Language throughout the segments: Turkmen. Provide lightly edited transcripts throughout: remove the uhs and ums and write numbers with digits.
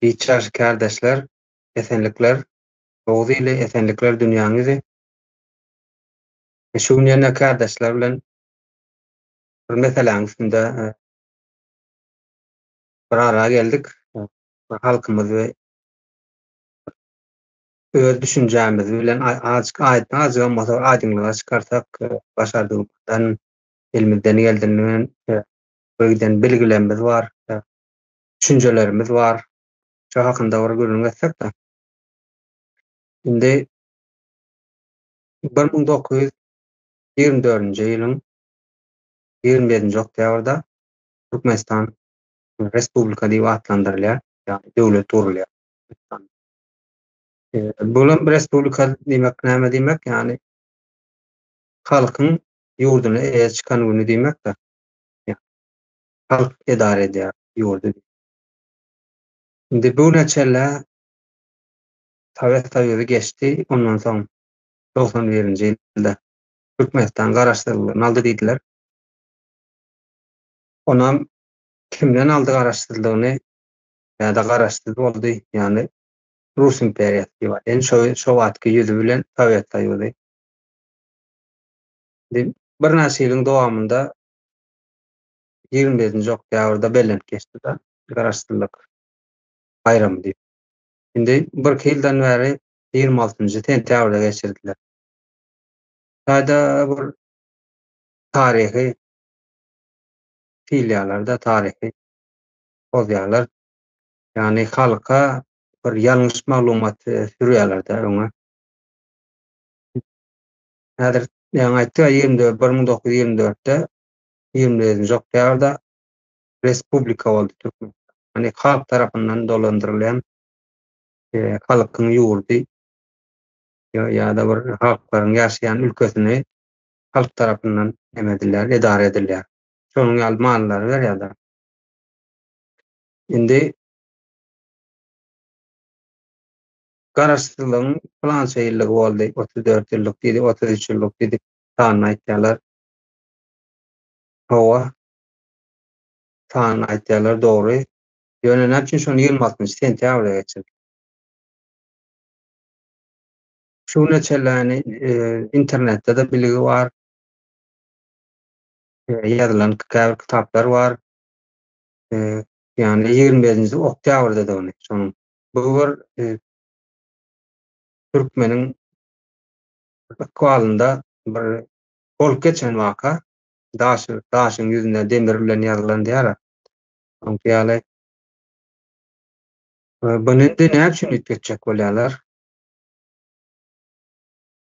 Biçar kardeşler, esenlikler, oğuz ile esenlikler dünýäňizi. Şu ýene kardeşler bilen bir meseleň üstünde bir araya geldik. Bir halkymyz we öz düşünjämizi bilen azık aýdym bolsa aýdyňlyga çykarsak başardygymyzdan, elimizden geldiğinden öýden bilgilerimiz bar, düşünjelerimiz bar. Şu hakynda bir gürrüň etsek da. Indi 1924-nji ýylyň 25-nji oktýabrda Türkmenistan Respublika diýip atlandyrylýar, ýani döwlet gurulýar. Bulan respublika diýmek näme diýmek? Ýani halkyň ýurduny ele çykan güni diýmekdir. Ýani halk edare edýär ýurdu. Indi bu näçe Sovet Soýuzy geçdi, ondan soň 91-nji ýylda Türkmenistan garaşdyrylgyny aldy diýdiler. Onam kimden aldy garaşdyryldygyny ýa-da garaşdyrdy boldy, ýani Rus imperiýasy diýip en şo wagtky ýüzü bilen Sovet Soýuzy. Bir näçe ýylyň dowamında 25-nji oktýabrda bellenip geçdi-de garaşdyrlyk bayramy diýip. Indi bir ýyldan bäri 26-njy sentýabrda geçirdiler. Taýda bir taryhy filiýalarda taryhy pozýarlar. Ýani halka bir ýalňyş maglumat sürýärler-de öňe. Häzir ýa-ni aýtdy 1924-de 25-nji oktýabrda respublika boldy Türkmenistan. Hani halk tarapyndan dolandyrylýan halkyň ýurdy ýa-da bir halklaryň ýaşaýan ülkesini halk tarapyndan emedilýär, edare edilýär. Şonuň almanlary berýärler. Indi garaşdyrlygyň plança ýylligi boldy, 34 ýyllyk diýdi, 33 ýyllyk diýdi. Sanyny aýtýarlar. Hawa sanyny aýtýarlar dogry. Ýöne näçe şonu 26-njy sentýabrda geçirdi. Şu neçeläni internetde de biligi bar. Ýazylan kitaplar bar. Ýani 25-nji oktýabrda da ony şonuň. Bu bir türkmeniň akwalynda bir bolup geçen waka. Daşyň ýüzüne demir bilen ýazylan diýär. Ýaly buny näme üçin üretjek bolýarlar?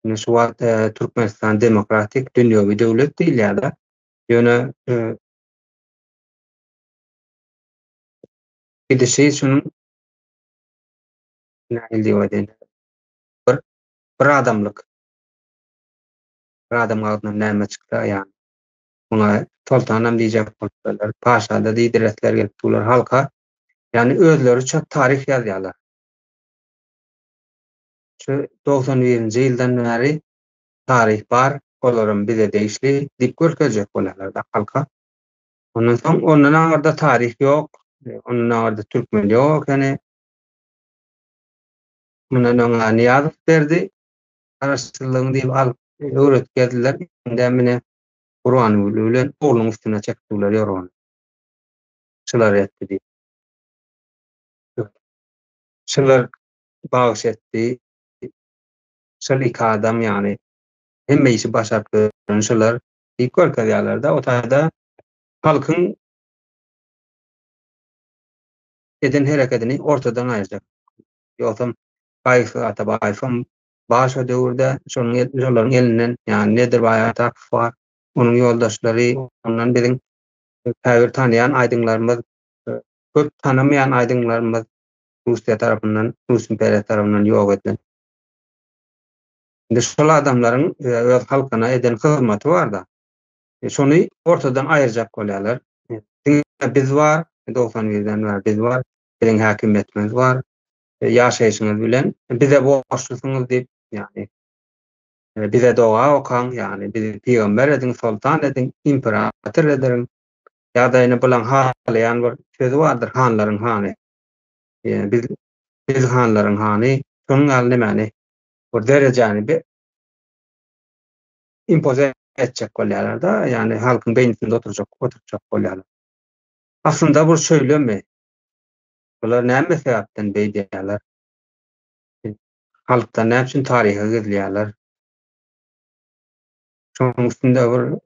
Şu wagtda Türkmenistan demokratik dünýäwi döwlet diýilýär-de. Ýöne gidişi şunun nähili diýip bir adamlyk. Bir adam agyndan näme çyksa ýani. Buna toltanam diýjek bolsalar, paşa da diýdiretler gelip tular halka. Ýani özleri çok tarih ýazýarlar. Şu 91-nji ýyldan bäri tarih bar, olaryň bize değişli diýip görkezjek bolarlar da halka. Ondan soň ondan aňyrda tarih ýok, ondan aňyrda türkmen ýok, ýani mundan oňa ýazyp berdi. Araşdyrlygyny diýip alyp öwretdirdiler. Inde mine Guran bilen oğluň üstüne çekdiler ýorony. Şular etdi diýip. Şular bagyş etdi. Şol iki adam ýani hemme işi başaryp şular diýip görkezýärler da o taýda halkyň eden hereketini ortadan aýyrjak. Ýogsa gaýsy ata baýsam başa döwürde şolaryň elinden ýani nedir baýata bar. Onuň ýoldaşlary ondan biziň häzir tanýan aýdyňlarymyz, köp tanamaýan aýdyňlarymyz Russiýa tarapyndan, Rus imperiýasy tarapyndan ýok edilen. Indi şol adamlaryň öz halkyna eden hyzmaty bar da. Şonu ortadan aýyrjak bolýarlar. Biz bar, 91-den bäri biz bar, biziň häkimetimiz bar. Ýaşaýyşyňyz bilen bize borçlusyňyz diýip, ýani bize doga okan, ýani bizi peýgamber ediň, sultan ediň, imperator ediň. Ýa-da ýene bulan halayan bir sözi bardyr, hanlaryň hany. Biz hanlaryň hany şonuň alny näme bir derejäni bir impoze etjek bolýarlar da, ýani halkyň beýninde oturjak bolýarlar. Aslında bu söýlemi, bular näme sebäpden beýdýärler? Halkda näme üçin taryhy gizlýärler? Şonuň üstünde bir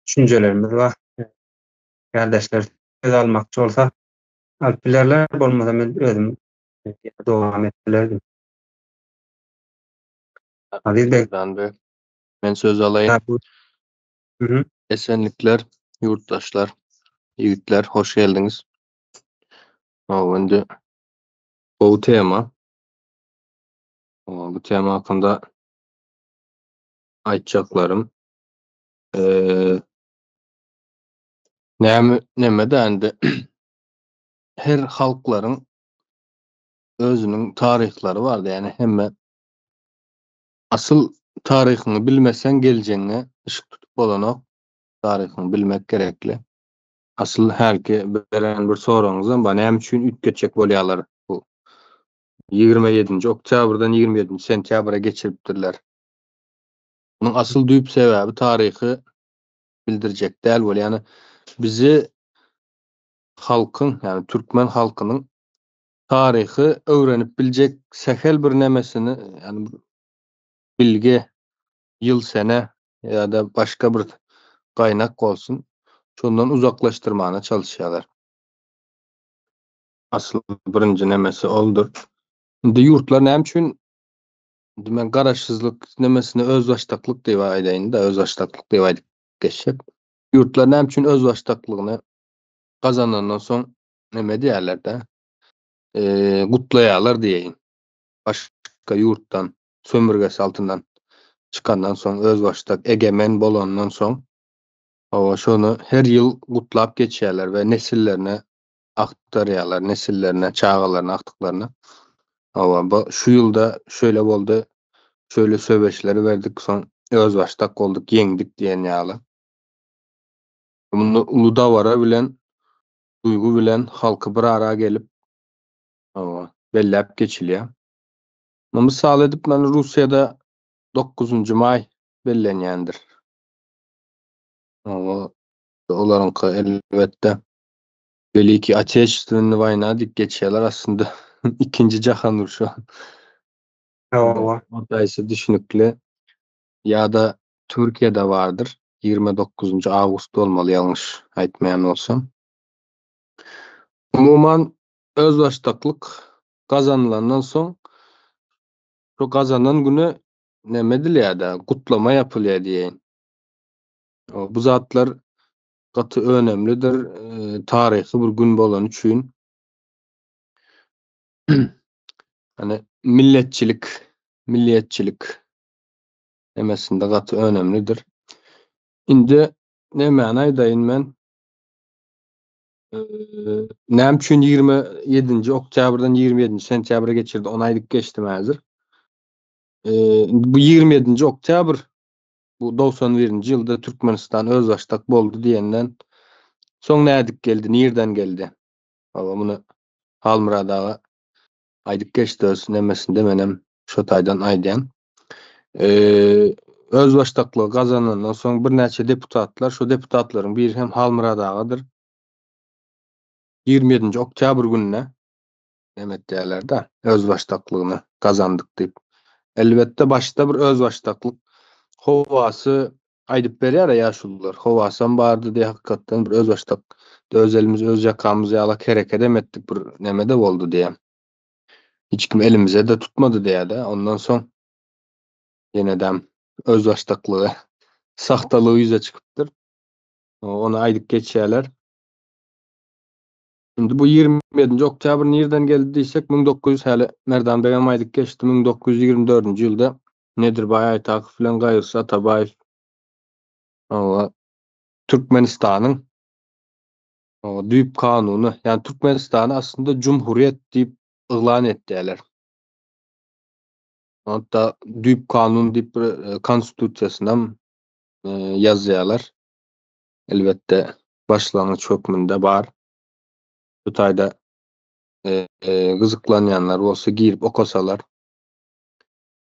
düşünjelerimiz bar. Kardeşler, söz almakçy bolsa alyp bilerler, bolmasa men özüm dowam etdirlerdim. Aziz bey, Ben söz alayım. Hı hı. Esenlikler, yurttaşlar, yiğitler, hoş geldiniz. Şimdi bu tema, bu tema hakkında aytjaklarym näme dändi? Her halklaryň özünüň taryhlary bar. Yani hemme asıl taryhyny bilmesen geleceğine ışık tutup bolanok taryhyny bilmek gerekli. Asıl herki beren bir soraňyzdan bana näme üçin ütgetjek bolýarlar bu 27 oktýabrdan 27 sentýabra geçiripdirler. Bunun asıl düýp sebäbi taryhy bildirjek däl bol. Yani bizi halkyň, yani türkmen halkynyň taryhy öwrenip biljek sähel bir nemesini, yani bilgi, ýyl sene ýa-da başga bir gaýnak bolsun, şondan uzaklaşdyrmana çalışýarlar. Asıl birinji nemesi oldur. Indi ýurtlar näme üçin dimen garaşsyzlyk nemesini özbaşdaklyk diýip aýdaýyn da, özbaşdaklyk diýip aýdyp geçsek. Ýurtlar näme üçin özbaşdaklygyny gazanandan soň neme diýerler-de? Gutlaýarlar diýeýin. Başga ýurtdan, sömürgesi altyndan çykandan soň, özbaşdak egemen bolandan soň şonu her ýyl gutlap geçýärler we nesillerine aktarýarlar, nesillerine, çağalaryna, aktyklaryna. Şu ýylda şöyle boldy, şöyle söbeşleri verdik, soň özbaşdak bolduk, ýeňdik diýen ýaly. Bunu uludawara bilen, duygu bilen halky bir ara gelip belläp geçilýär. Mysal edip, men Russiýada 9 may bellenýändir. Olaryňky elbetde Veliki Atечественный wayna diýip geçýärler, aslında ikinji jahan uruşy. Otaýsy düşünükli. Ýa-da Türkiýede bardyr. 29 awgust bolmaly, ýalňyş aýtmaýan bolsam. Umuman özbaşdaklyk gazanlandan soň şu gazanan güni neme edilýär-de, gutlama ýapylýar diýeýin. Bu zatlar gaty önemlidir. Taryhy bir gün bolan üçin hani milliyetçilik nemesinde gaty önemlidir. Indi nämäni aýdaýyn men? Näme üçin 27 oktýabrdan 27 sentýabra geçirdi? 10 aýlyk geçdi häzir. Bu 27 oktyabr bu 91-nji ýylda Türkmenistan özbaşdak boldy diýenden soň nädik geldi, nirden geldi? Muny Halmyradaga aýdyp geçdi öz nemesinde menem şo taýdan aýdýan. Özbaşdaklygy gazanandan soň bir näçe deputatlar, şu deputatlaryň biri hem Halmyradagadyr. 27 oktyabr gününe nemet diýerler-de, özbaşdaklygyny gazandyk diýip. Elbetde başda bir özbaşdaklyk howasy aýdyp berýär ýaşullar. Howasam bardy diýip hakykatdan bir özbaşdak, öz elimiz, öz ýakamyzy ýala kerek edemetdik, bir nemede boldu diýip. Hiç kim elimize de tutmadı diýär-de. Ondan soň ýenedem özbaşdaklygy sahtalygy ýüze çykypdyr. Onu aýdyp geçýärler. Şimdi bu 27 oktyabr nirden geldi diýsek, 1900 hali nerden begem aýdyp geçdi, 1924-nji ýylda Nedirbay Aýtakyw bilen Gaýrysy Atabaýew Türkmenistanyň düýp kanuny, yani Türkmenistany aslında Cumhuriyet diýip yglan etdiler. Hatta düýp kanun diýip konstitusiýasynam ýazýarlar. Elbetde başlangıç hökmünde bar. Bu taýda Gızıklanyanlar bolsa girip okasalar.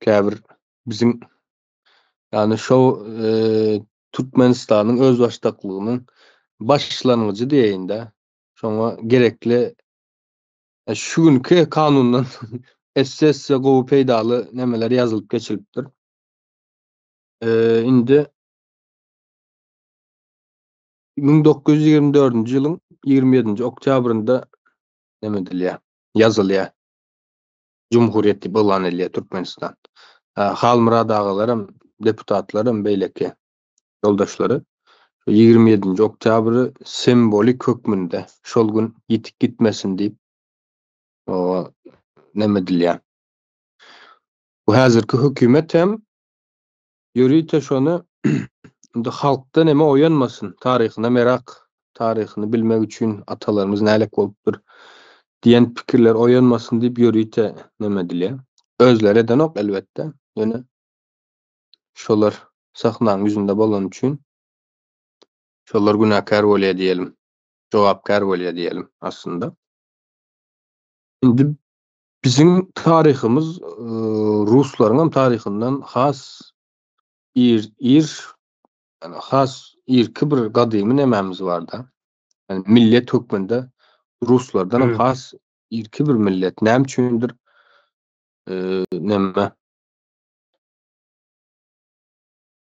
Käbir bizim yani şo Türkmenistanyň öz baştaklygynyň başlanyjy diýeýin-de. Şoňa gerekli şu günkü kanundan SS gowy peýdaly nemeler ýazylyp geçilipdir. Indi 1924-nji ýylyň 27-nji oktýabrynda neme edilýär? Ýazylýar. Cumhuriyet diýip elan edilýär Türkmenistan. Halmyrad agalarym, deputatlarym, beýleki ýoldaşlary 27-nji oktýabry simbolik hökmünde şol gün ýitip gitmesin diýip neme edilýär. Bu häzirki hökümet hem ýörüýte şonu indi halkda neme oýanmasyn, taryhyna merak, taryhyny bilmek üçin atalarymyz nälik bolupdyr diýen pikirler oýanmasyn diýip ýörüýte neme edilýär. Özleri edenok elbette. Ýöne şolar sahnanyň ýüzünde bolan üçin şolar günäkär bolýar diýelim. Jogapkär bolýar diýelim aslında. Indi bizim taryhymyz ruslaryň hem taryhyndan has yani has irki bir gadymy nememiz bar da. Yani millet hökmünde ruslardan hem has irki bir millet. Näme üçindir neme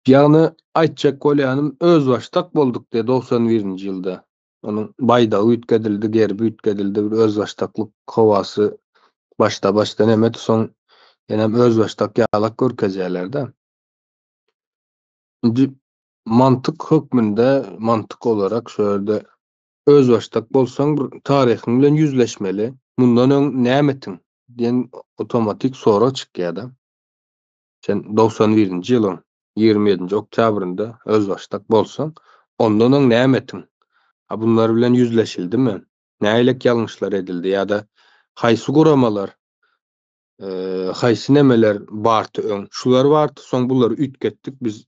ýagny aýtjak bolýanym öz başdak boldyk diýe 91-nji ýylda. Onuň baýdagy ütgedildi, gerbi ütgedildi, bir öz başdaklyk howasy başda nemedi, soň ýene öz başdak ýalak görkezýärler-de. Indi mantyk hökmünde, mantyk olarak şöyle öz başdak bolsaň bir taryhyň bilen ýüzleşmeli. Mundan öň näme etdiň diýen otomatik sora çykýar-da. Sen 91-nji ýylyň 27-nji oktýabrynda öz başdak bolsaň, ondan öň näme etdiň? Bunlar bilen ýüzleşildimi? Näýlik ýalňyşlar edildi ýa-da haýsy goramalar, haýsy nemeler barty öň? Şular barty, soň bulary ütgetdik, biz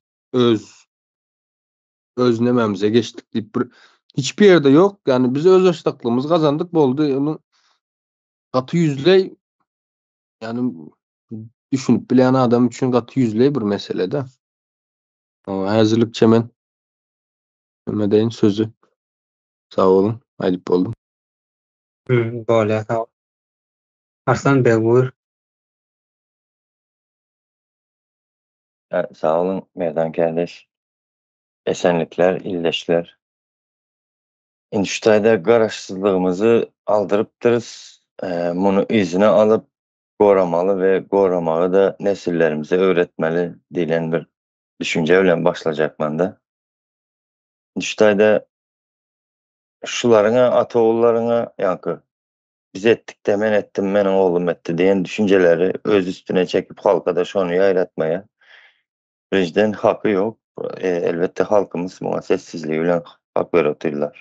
öz nememize geçtik diýip bir hiçbir ýerde ýok. Yani biz öz başdaklygymyzy gazandyk boldy. Onu gaty ýüzlej yani düşünüp bilen adam üçin gaty ýüzlej bir mesele-de. Häzirlikçe men neme deýin sözü sag bolun, aýdyp boldum. Bolýar. Sag ol. Arslan bey buyur. Sağ olun Merdan kardeş. Esenlikler, illeşler. Indi şu taýda garaşsyzlygymyzy aldyrypdyrys. Muny izine alıp goramaly ve goramagy da nesillerimize öğretmeli diýilen bir düşünje bilen başlajakman da. Indi şu taýda şularyňa, ata-oğullaryňa ýa-ni biz etdik de men etdim, meniň oğlum etdi diýen düşünjeleri öz üstüne çekip halka da şonu ýaýratmaýa rejden haky ýok. Elbette halkymyz muňa sessizligi bilen hak berýärler.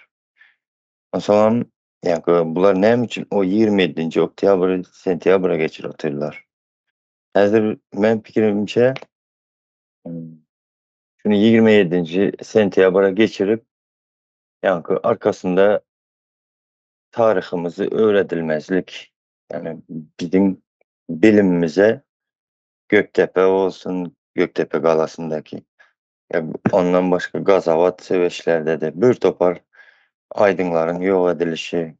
Oňsoň ýa-ni bular näme üçin o 27-nji oktýabry sentýabra geçirýärler? Häzir men pikirimçe şunu 27-nji sentýabra geçirip ýa-ni arkasynda taryhymyzy öwredilmezlik, yani bizim bilimimize Göktepe olsun, Göktepe galasyndaky ondan başga Gazawat, Seveşlerde de bir topar aýdyňlaryň ýok edilişi,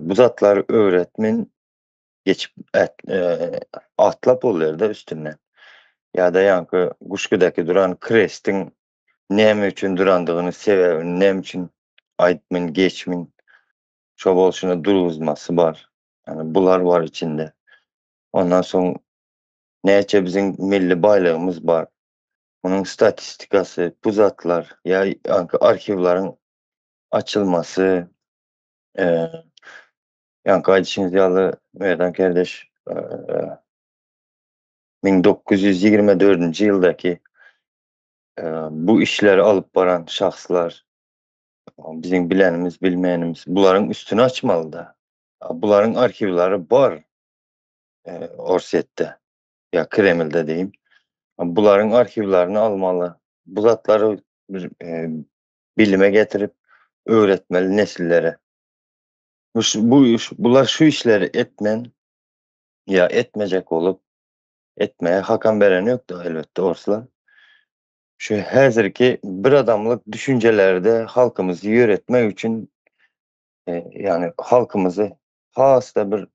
bu zatlar öwretmen geçip atlap bolýar-da üstünden. Ýa-da ýa-ni Guşgudaky duran Krestin näme üçin durandygyny, sebebini näme üçin aýtmyn, geçmyn, şo bolşuna duruzmasy bar. Yani bular var içinde. Ondan soň näçe bizim milli baýlygymyz bar. Bunun statistikasy, bu zatlar ýa-ni arkiwlaryň açylmasy, ýa-ni aýdyşyňyz ýaly Merdan kardeş, 1924-nji ýyldaky bu işleri alıp baran şahslar, bizim bilenimiz, bilmeyenimiz buların üstünü açmalı da. Buların arkiwlary bar Orset'te ya Kreml'de diyeyim. Buların arkiwlaryny almalı. Bu zatları bilime getirip öğretmeli nesillere. Bular şu işleri etmen ya etmeyecek olup etmeye hakan veren yok da elbette olsa. Şu hazırki bir adamlık düşüncelerde halkımızı yönetmek için yani halkımızı hasta bir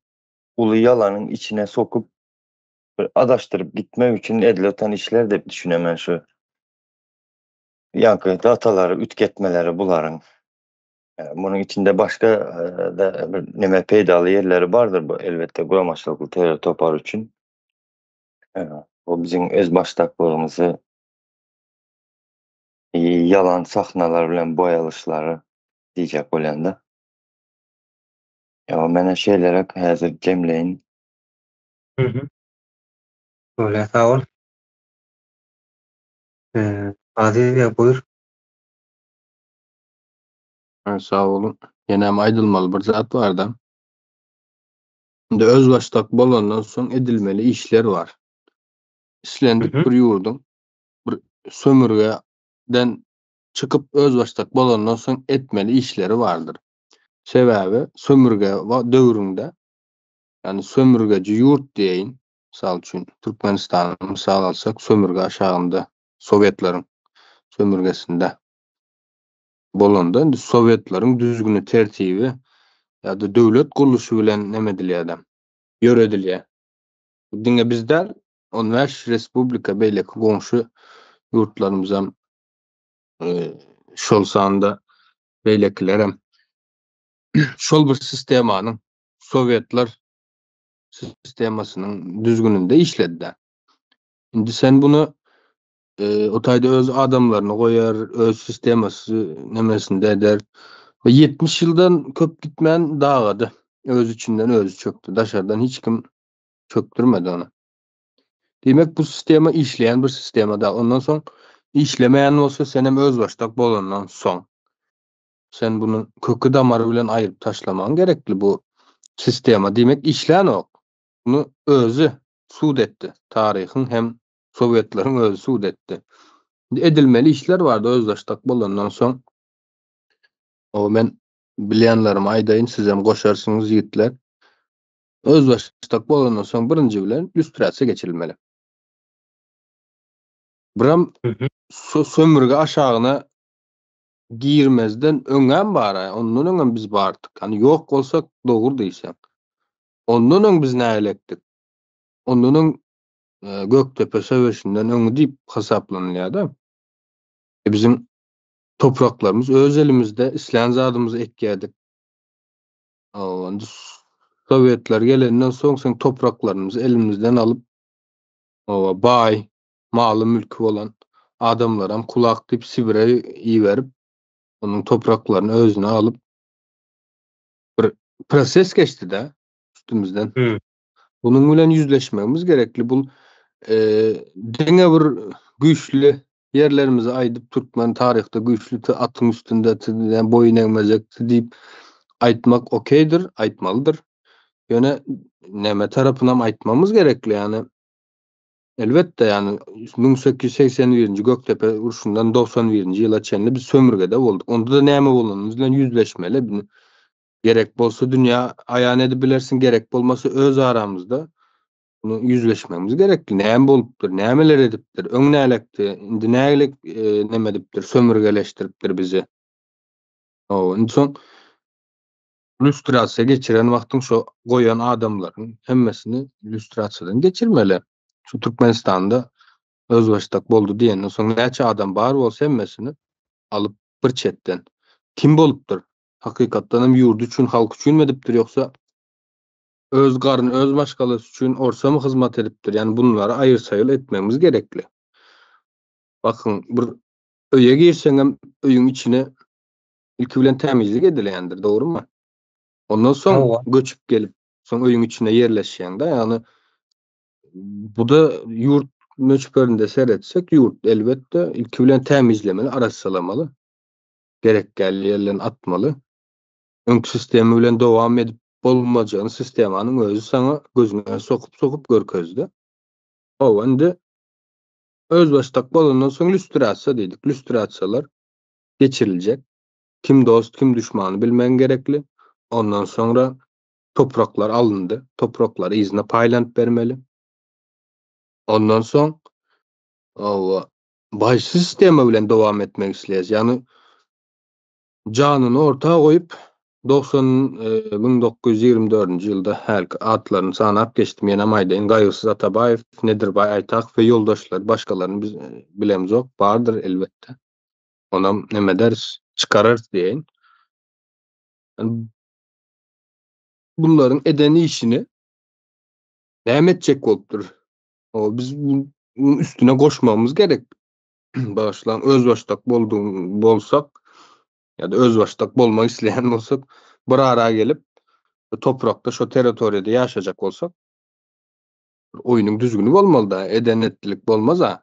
ulu yalanın içine sokup bir adaştırıp gitmek için edilen işler de düşünemen şu. Yankı dataları, ütketmeleri buların. Bunun içinde başka da neme peydalı yerleri vardır bu elbette bu amaçlı terör topar için. O bizim öz baştaklığımızı yalan sahnalar bilen boyalışları diyecek olanda. Ya mene şeylere hazır cemleyin. Hı hı. Öyle, sağ ol. Aziz Bey, buyur. Sağ olun. Ýene aýdylmaly bir zat bar da. Indi öz başdak bolandan soň edilmeli işler var. Hı İslendik hı. bir ýurdun bir sömürgeden çıkıp öz başdak bolandan soň etmeli işleri vardır. Sebäbi sömürge döwründe, yani sömürgeci yurt diýeýin. Misal üçin Türkmenistany misal alsak, sömürge aşagynda Sowetlaryň sömürgesinde bolanda, indi Sowetlaryň düzgünü tertibi ýa-da döwlet gurulşy bilen neme edilýär, ýöredilýär. Diňe bizler 15 respublika beýleki goňşy ýurtlarymyzam şol sanda beýleklerem şol bir sistemanyň, Sowetler sistemasynyň düzgününde işlediler. Indi sen bunu o taýda öz adamlaryny goýar, öz sistemasy nemesinde eder we 70 ýyldan köp gitmän dagady. Öz içinden özü çöktü. Daşardan hiç kim çöktürmedi onu. Demek bu sistema işleyen bir sistema da. Ondan soň işlemeýän bolsa sen hem öz başdak bolandan soň sen bunu kökü damary bilen aýryp taşlamaň gerekli bu sistema. Demek işlän ok. Bunu özü sud etdi. Taryhyň hem Sowetlaryň özü sud etdi. Edilmeli işler vardı öz başdak bolandan soň. O men bilýänlerimi aýdaýyn, siz hem goşarsyňyz ýigitler. Öz başdak bolandan soň birinji bilen lüstrasiýa geçirilmeli. Biram Hı hı. sömürge aşagyna girmezden öňem bar. Ondan öňem biz bardyk. Hani ýok bolsak dogry diýsen. Ondan öň biz nälepdik. Ondan öň Göktepe söwüşinden öňü diýip hasaplanýar da. Bizim topraklarymız öz elimizde, islen zadymyzy ekýärdik. Onda Sowetler gelenden soň sen topraklarymyzy elimizden alyp baý, maly mülki bolan adamlaram kulak diýip Sibire iýerip onuň topraklaryny özüne alyp bir proses geçdi-de üstümizden. Hı. Bunun bilen yüzleşmemiz gerekli. Bu diňe bir güýçli yerlerimizi aýdyp Türkmen tarihte güýçli atyň üstünde boyun eňmezek diýip aýtmak okeydir, aýtmalydyr. Ýöne näme tarapynam aýtmamız gerekli, ýani elbetde ýani 1881-nji Göktepe uruşundan 91-nji ýyla çenli biz sömürgede bolduk. Onda da näme bolanymyz bilen yüzleşmeli. Bunu gerek bolsa dünýä aýan edip bilersin, gerek bolmasa öz aramyzda bunu yüzleşmemiz gerekli. Näme bolupdyr, nämeler edipdir, öň nälikdi, indi nälik neme edipdir, sömürgeleşdiripdir bizi. Indi soň lüstrasiýa geçiren wagtyň şo goýan adamlaryň hemmesini lüstrasiýadan geçirmeli. Şu Türkmenistanda öz başdak boldy diýenden soň näçe adam bar bolsa hemmesini alyp bir çetden kim bolupdyr? Hakykatdan hem ýurdu üçin, halk üçin edipdir ýoksa öz garyn, öz başgalasy üçin orsamy hyzmat edipdir? Ýani bunlary aýyrsaýyl etmemiz gerekli. Bakın bir öýe girseň hem öýüň içine ilki bilen temizlik edilýändir, dogrymy? Ondan soň Owga. göçüp gelip soň öýüň içine yerleşýän-de, ýani bu da ýurt möçberinde seretsek ýurt elbetde ilki bilen temizlemeli, araçsalamaly, gerekli ýerlerini atmaly. Öňkü sistemi bilen dowam edip bolmajygyny sistemanyň özü saňa gözüňe sokup görkezdi. O indi öz başdak bolandan soň lüstrasiýa diýdik. Lüstrasiýalar geçiriljek. Kim dost, kim düşmany bilmen gerekli. Ondan sonra topraklar alındı. Toprakları izne paýlanyp bermeli. Ondan soň baş sistemi bilen dowam etmek isleýär. Ýani janyny ortaga goýup 1924-nji ýylda her atlaryny sanap geçdim. Ýene maýdaýyn Gaýgysyz Atabaýew, Nedirbay Aýtak we ýoldaşlar başgalaryny biz bilemizok. Bardyr elbetde. Onam neme ders çıkarar diýen. Yani bunların edeni işini näme etjek bolupdyr? O biz bunun üstüne koşmamız gerek. Başlan öz baştak bolsak ya da öz baştak bolmak isleyen bolsak bir ara gelip toprakta şu teritoriyada yaşayacak olsak oyunun düzgünü bolmaly da edenetlilik bolmaz ha.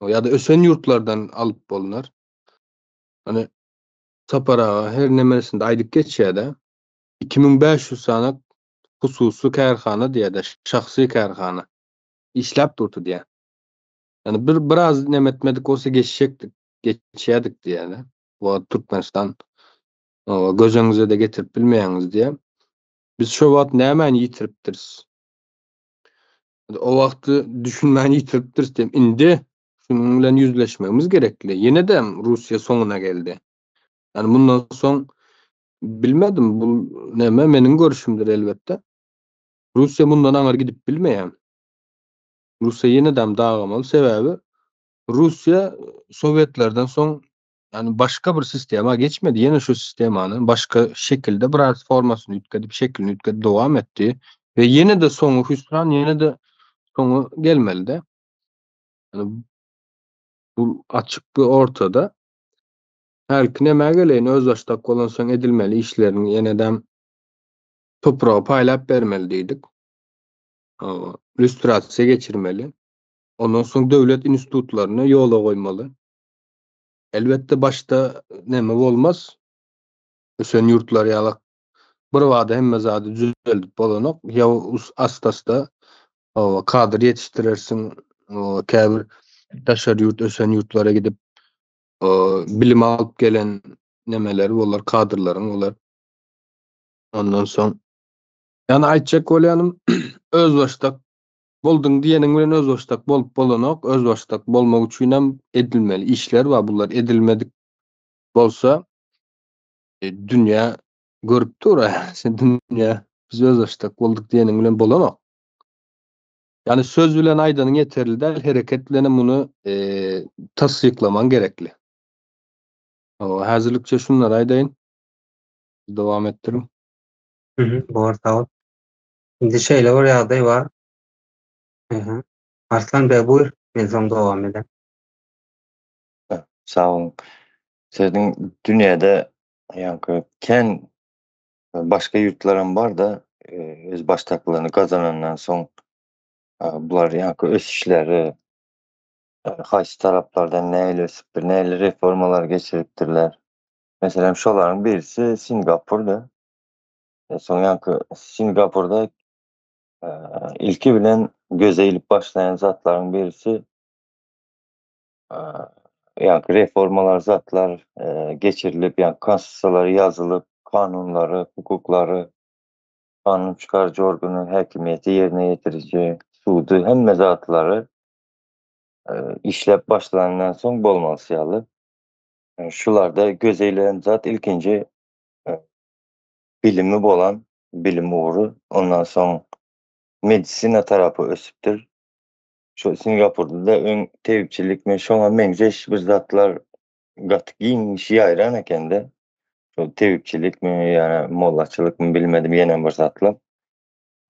Ya da ösen yurtlardan alıp bolunar. Hani Sapara her nemesinde aydık geçýärde 2500 sanak hususy kärhana diýär, şahsy kärhana işläp durdy diýär. Yani biraz nemetmedik olsa geçecektik diye. Bu Türkmenistan gözüňize de getirip bilmeýäňiz diye. Biz şu wagt nämäni ýitiripdiris? O wagty düşünmäni ýitiripdiris diýem. Indi şunuň bilen ýüzleşmemiz gerekli. Ýene-de Russiýa soňuna geldi. Yani bundan soň bilmedim bu näme meniň görüşümdir elbetde. Russiýa bundan aňyr gidip bilmeýär. Russiýa ýene-de dagamaly sebäbi Rusya Sovyetlerden soň yani başka bir sistema geçmedi. Yine şu sistemany başka şekilde biraz formasyny ütkedip şeklini ütkedip dowam etdi ve yine de soňu hüsran yine de soňu gelmeli de. Yani bu açık bir ortada. Her kim näme geleýin öz başdak bolan soň edilmeli işlerini ýene-de toprağa paýlap bermeli diýdik. Lüstrasiýa geçirmeli. Ondan soň döwlet institutlaryny ýola goýmaly. Elbette başta näme bolmaz. Ösen yurtlar ýalak bir wada hemme zady düzeldip bolanok ýa asta-asta kadr ýetiştirersiň käbir taşar ýurt ösen yurtlara gidip bilim alyp gelen nemeleri bolar kadrlaryň bolar. Ondan soň ýani aýtjak bolýanym öz başdak boldun diýeniň bilen öz başdak bolup bolanok öz başdak bolmak üçin hem edilmeli işler we bular edilmedik bolsa dünýä görüp dur. Sen dünýä biz öz başdak bolduk diýeniň bilen bolanok. Yani söz bilen aýdanyň ýeterli däl, hereket bilen muny tassyklaman gerekli. Häzirlikçe şunları aýdaýyn. Dowam etdirim. Doğru, sağ ol. Şimdi şöyle bir ýagdaý var. Arslan Bey buyur, ben soň dowam edem. Sağ olun. Sizin dünyada yankı ken başka yurtlarım var da öz baştaklaryny kazanandan soň bular yankı öz işleri haýsy taraplardan näle ösüpdir, näle reformalar geçiripdirler. Mesela şolaryň birisi Singapur'da. Soň yankı Singapur'da ilki bilen göze ilip başlayan zatlaryň birisi yankı reformalar zatlar geçirilip yani konstitusiýalary yazılıp kanunları, hukuklary, kanun çıkarıcı organı, häkimiýeti ýerine ýetirici, sudy hemme zatlary işlep başlanandan soň bolmaly. Şularda göze ilenen zat ilkinji bilimi bolan, bilim uğru, ondan soň medisina tarapy ösüpdir. Şu Singapur'da da öň tebipçilik me şoňa meňzeş bir zatlar gaty giňişi ýaýran eken-de. Şu tebipçilik mi ýa-ni mollaçylyk mı bilmedim ýene bir zatlar.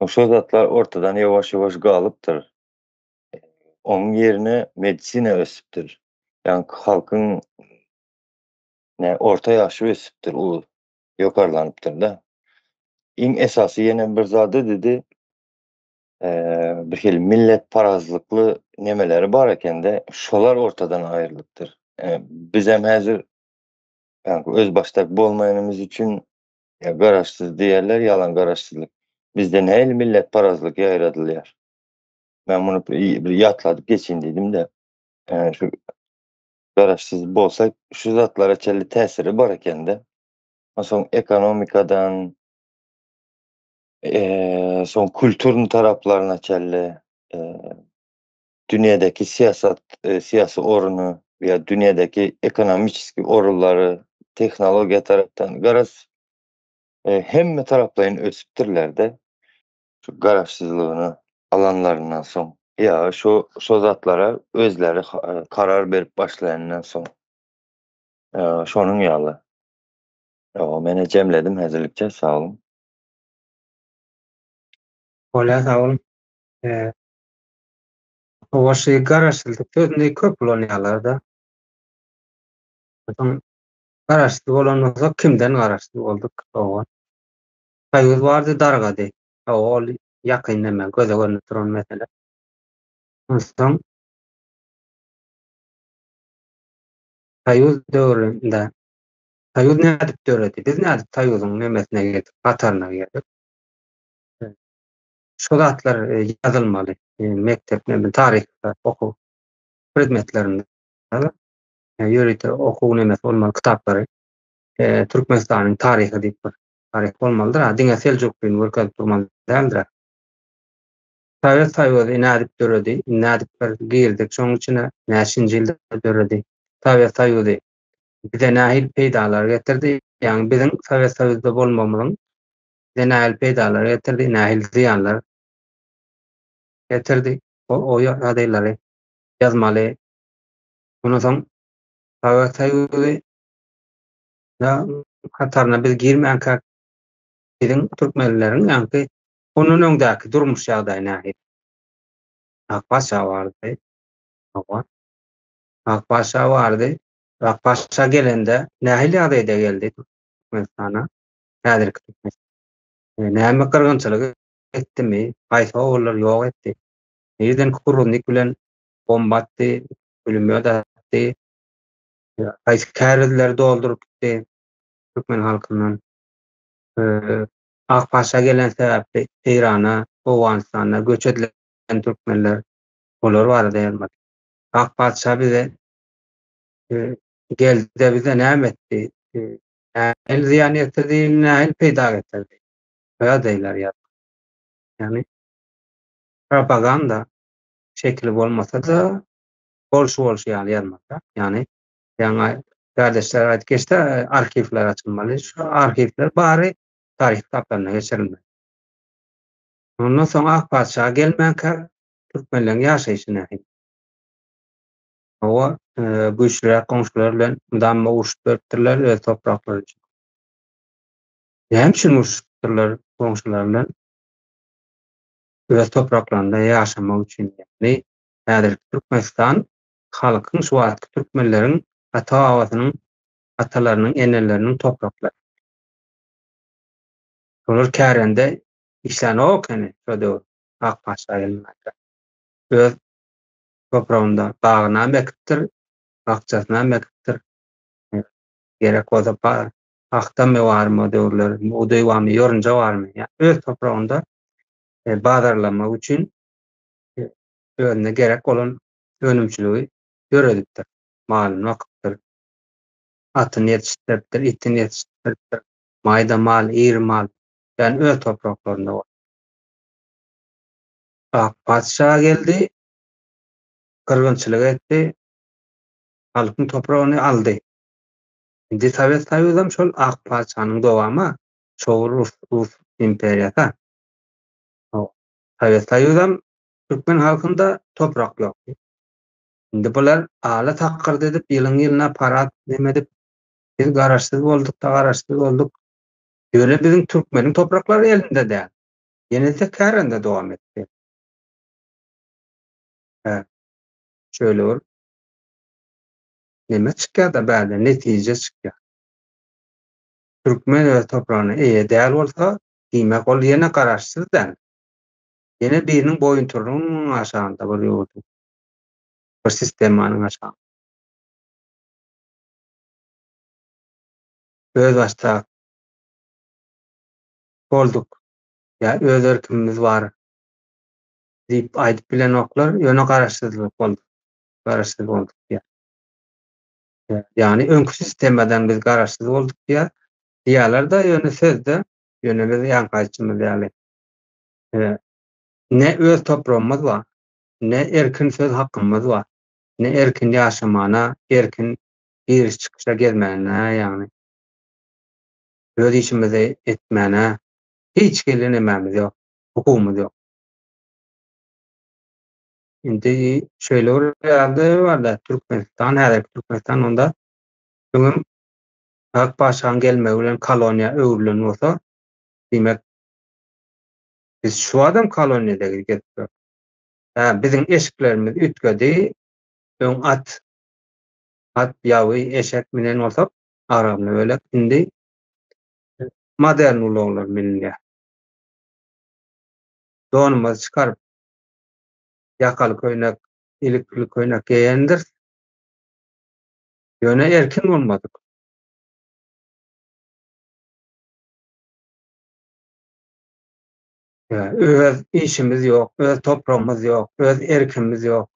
Şo zatlar ortadan ýewaş-ýewaş galypdyr. Onun ýerine medisina ösüpdir. Yani halkyň orta ýaşy ösüpdir, u ýokarlanypdyr da. Iň esasy ýene bir zady dedi, bir hil millet parazlykly nemeleri bar eken-de şolar ortadan aýrylypdyr. Biz hem häzir öz başdak bolmaýanymyz üçin garaşsyz diýerler, ýalan garaşsyzlyk. Bizde näil millet parazlyky ýaýradylýar. Ben bunu bir ýatladyp geçin dedim-de. Şu garaşsyz bolsa şu zatlara çelli täsiri bar eken-de. soň ekonomikadan, soň kulturny taraplarına çelle, dünyadaki siyasi orunu veya dünyadaki ekonomik orulları, teknologiya tarapdan garas hemme taraplayın ösüpdirler-de şu garaşsyzlygyny alanlaryndan soň. Ya şo zatlara özleri karar berip başlayandan soň. Şonuň ýaly. Mene jemledim häzirlikçe, sag olun. Ola sağ olun. O şey garaşsyzlyk sözüne köp bolanýarlar da. Garaşsyz bolanmasa kimden garaşsyz boldyk? Owa. Taýyz bardy dargady. Ol ýakyn näme göze görnüp duran mesele. Soň taýyz döwründe taýyz nädip döwredi? Biz nädip taýyzyň nemesine geldik, gataryna geldik. Şu zatlar ýazylmaly. Mektep näme taryhda okuw predmetlerinde. Ýörükde okuw nemesi bolmaly kitaplary. Türkmenistanyň taryhy diýip bir taryh bolmalydyr. Diňe Selçukluň wurkadyp durmaly däldir. Sovet Soýuzy nädip döredi, nädip girdik, şoň içine näçinji ýylda döredi. Sovet Soýuzy bize nähil peýdalar getirdi, ýani biziň Sovet Soýuzyda bolmamyzyň bize nähil peýdalar getirdi, nähil ziýanlar getirdi. O ýadaýlary ýazmaly. Ondan soň Sovet Soýuzy hataryna biz girmänkä biziň türkmenleriň ýa-ni onun öňdäki durmuş ýagdaýy nähil. Akbaşa bardy. Akbaşa bardy. Akbaşa gelende nähil ýagdaýda geldi Türkmenistana. Häzirki Türkmenistan. Näme kyrgynçylyk etdimi? Gaýsa ogullar ýok etdi. Ýerden kurunlyk bilen bomba atdy, ölüme datdy. Gaýsa kärdiler doldurup gitdi Türkmen halkynyň. Akbaşa gelen sebäpli Eýrana, Owganistana göç edilen türkmenler olar bardy elbet. Akbaşa bize geldi bize näme etdi? El ziyan getirdi, nähil peýda getirdi. Öýe diýler ýa. Yani propaganda şekli bolmasa-da bolşu ýaly ýazmakda. Yani ýa-ni kardeşler aýdyp geçdi, arhivler açylmaly. Şu arhivler bary taryh kitaplaryna geçirilmeli. Ondan soň Akbaşa gelmänkä türkmenleriň ýaşaýyşy nähil. Owa güýçlüler, goňşular bilen damma uruşup beripdirler öz topraklary üçin. Näme uruşupdyrlar goňşular bilen? Öz topraklarynda ýaşamak üçin. Yani häzir Türkmenistan halkyň şu wagtky türkmenleriň ata-babasynyň, atalarynyň, eneleriniň topraklary. Olar kärende işlenok ene şo Akbaşa gelmekde. Öz toprağında dağına mekipdir, akçasına mekipdir. Gerek bolsa akda mı var mı döwürler, uday var mı, yorunca var mı? Yani öz toprağında bazarlamak üçün özüne gerek olan önümçülüğü göredipdir. Malını akıptır. Atını yetiştiripdir, itini yetiştiripdir. Mayda mal, iri mal. Yani öz topraklarında var. Akbaşa geldi, kırgınçılık etti, halkın toprağını aldı. Indi Sovet Soýuzam şol Akbaşanyň dowamy, şol Rus imperiýata. Sovet Soýuzam türkmen halkynda toprak ýok. Indi bular ala takkyrdy edip ýylyň-ýylyna parat demedip biz garaşsyz boldyk. Ýöne biziň türkmeniň topraklary elinde däl. Ýene-de kärende dowam etdi. Şöyle ol. Neme çykýar da bäde netije çykýar. Türkmen öz toprağına däl bolsa, diýmek ol ýene garaşsyz däl. Ýene biriniň boýun turunyň aşagynda bolýar. Bir sistemanyň aşagynda. Öz başta bolduk. Ya öz erkimiz var diýip aýdyp bilen oklar ýöne garaşsyzlyk boldy. Garaşsyz bolduk diýär. Yani öňkü sistemden biz garaşsyz bolduk diýär. diýerler da ýöne sözde ýöne biz ýankaýçymyz ýaly. Ne öz toprağımız var, ne erkin söz hakkımız var, ne erkin yaşamana, erkin giriş çıkışa gelmene, yani öz işimizi etmene hiç gelinememiz yok, hukukumuz yok. Şimdi şöyle orada var da Türkmenistan, her Türkmenistan onda bugün Akbaşan gelme bilen koloniya öwrülen bolsa, demek biz şu adam koloniyada gidip bizim eşiklerimiz ütgedi, öň at ýawy eşek menen bolsa arably öyle indi modern ulaglar bilinýär. Donumyzy çykaryp ýakaly köýnek, ilikli köýnek giýendir. Ýöne erkin bolmadyk. Öz işimiz ýok, öz toprağımız ýok, öz erkimiz ýok.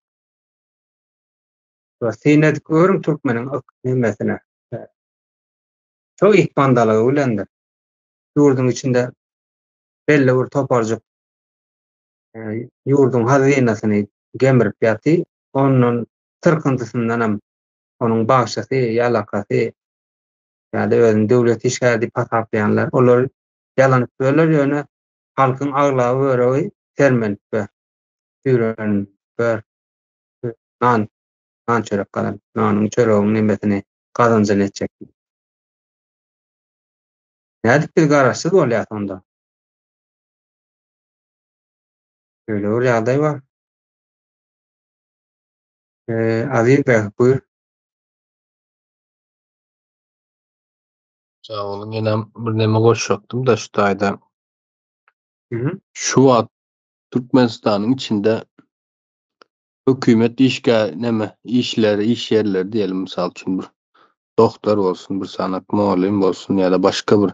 Ve sinet görüm Türkmeniň nimesine. Çok ihpandalygy bilendir. Ýurdun içinde belli bir toparjyk ýurdun hazinasyny gemirip ýaty, onuň tyrkıntysyndan hem onuň bagşasy, ýalakasy, ýa-da özüň döwlet işgärdi pasaplayanlar, olar ýalanyp öler ýöne halkyň aglaby öregi termenip ber, ýürenip ber, nan, nan çörek galan, nanyň çöregiň nimesini gazanjyl etjek. Nädip biz garaşsyz bolýar onda? Öyle bir ýagdaý bar. Aziz bäh, buyur. Sağ olun. Ýene bir neme goşakdym da şu taýda. Şu wagt Türkmenistanyň içinde hökümet işleri, iş yerleri diyelim, misal üçin bir doktor bolsun, bir sanat muallim bolsun ýa-da başga bir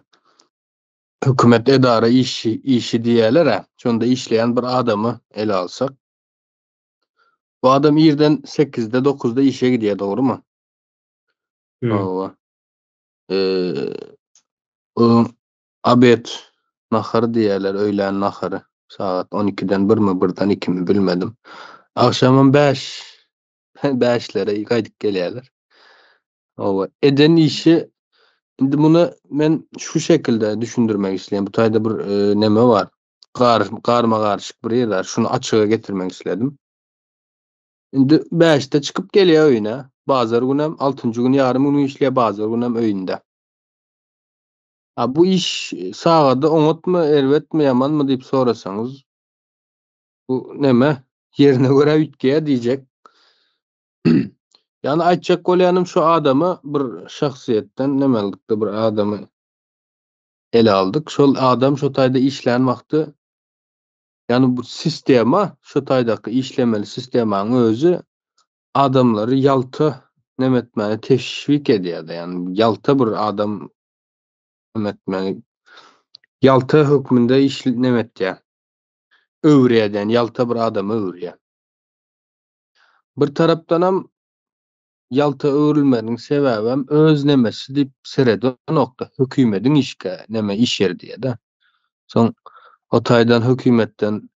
hökümet edara işi diýerler. Şonda işleýän bir adamy ele alsak, bu adam ýerden 8-de 9-da işe gidýär, dogrymy? Owa. O abet nahary diýerler, öýlen nahary. Saat 12-den 1 mi, 1-den 2 mi bilmedim. Akşamın 5'lere gaýdyp gelýärler. Owa. Eden işi, indi bunu men şu şekilde düşündürmek isleýän. Bu taýda bir neme var. Garma garşyk bir ýer. Şunu açyga getirmek isledim. Indi 5'te çıkıp gelýär öýüne. Bazar günem 6-njy gün ýarym gün işleýär, bazar günem öýünde. Bu iş sagada oňatmy, erwetmi, ýamanmy diýip sorasaňyz, bu neme ýerine göre ütgeýär diýjek. Yani aýtjak bolýanym şu adamy bir şahsiýetden nemelikde bir adamy ele aldyk. Şol adam şu taýda işlän wagty, yani bu sistema, şu taýdaky işlemeli sistemanyň özü adamlary ýalta nemetmäni teşvik edýär. Yani ýalta bir adam nemetmäni ýalta hökmünde nemetýär. Öwredýän ýalta bir adamy öwredýär. Bir tarapdan hem ýalta öwrülmeniň sebäbi hem öz nemesi diýip sereden nokta. Hökümetiň iş ýeri diýär-de. Soň o taýdan hökümetden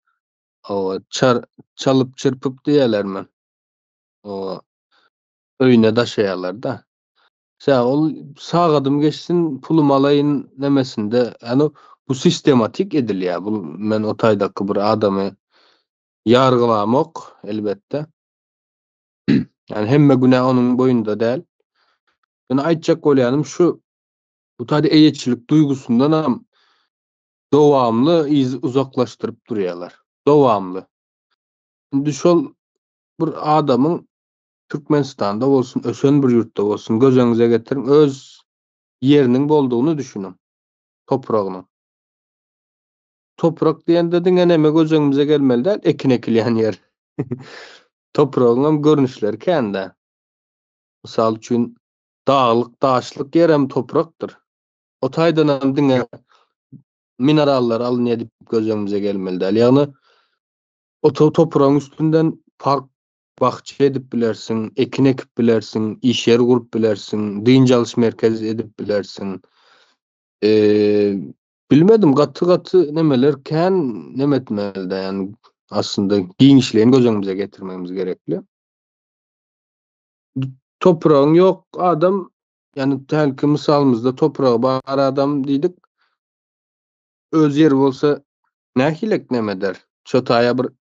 çalyp çırpıp diýerlermi? O öýüne daşaýarlar-da. Ol sagadym geçsin, pulum alayın nemesinde, yani bu sistematik edilýär. Bu men o taýdaky bir adamy ýargylamak elbetde. Yani hemme günä onuň boýunda däl. Ben aýtjak bolýanym şu, bu taýda eýetçilik duygusundan hem dowamly uzaklaşdyryp durýarlar. Dowamly. Indi şol bir adamyň Türkmenistanda bolsun, ösen bir ýurtda bolsun, gözeňize getirin, öz ýeriniň boldugyny düşünin. Topragyny. Toprak diýende diňe neme gözeňimize gelmeli däl, ekin ekilýän ýer. Topragyň hem görnüşleri kände. Misal üçin dağlyk, daşlyk ýer hem toprakdyr. O taýdan hem diňe minerallar alyn edip gözeňimize gelmeli däl. Ýagny o topragyň üstünden bahçe edip bilersin, ekin ekip bilersin, iş yer kurup bilersin, dynjalys merkez edip bilersin. Bilmedim gatı nemeler kän nemetmeli yani aslında giňişlerini gözüňimize getirmemiz gerekli. Toprağın yok adam yani telki misalımızda toprağı bar adam diýdik öz ýeri bolsa nähilek neme der. Çötaýa bir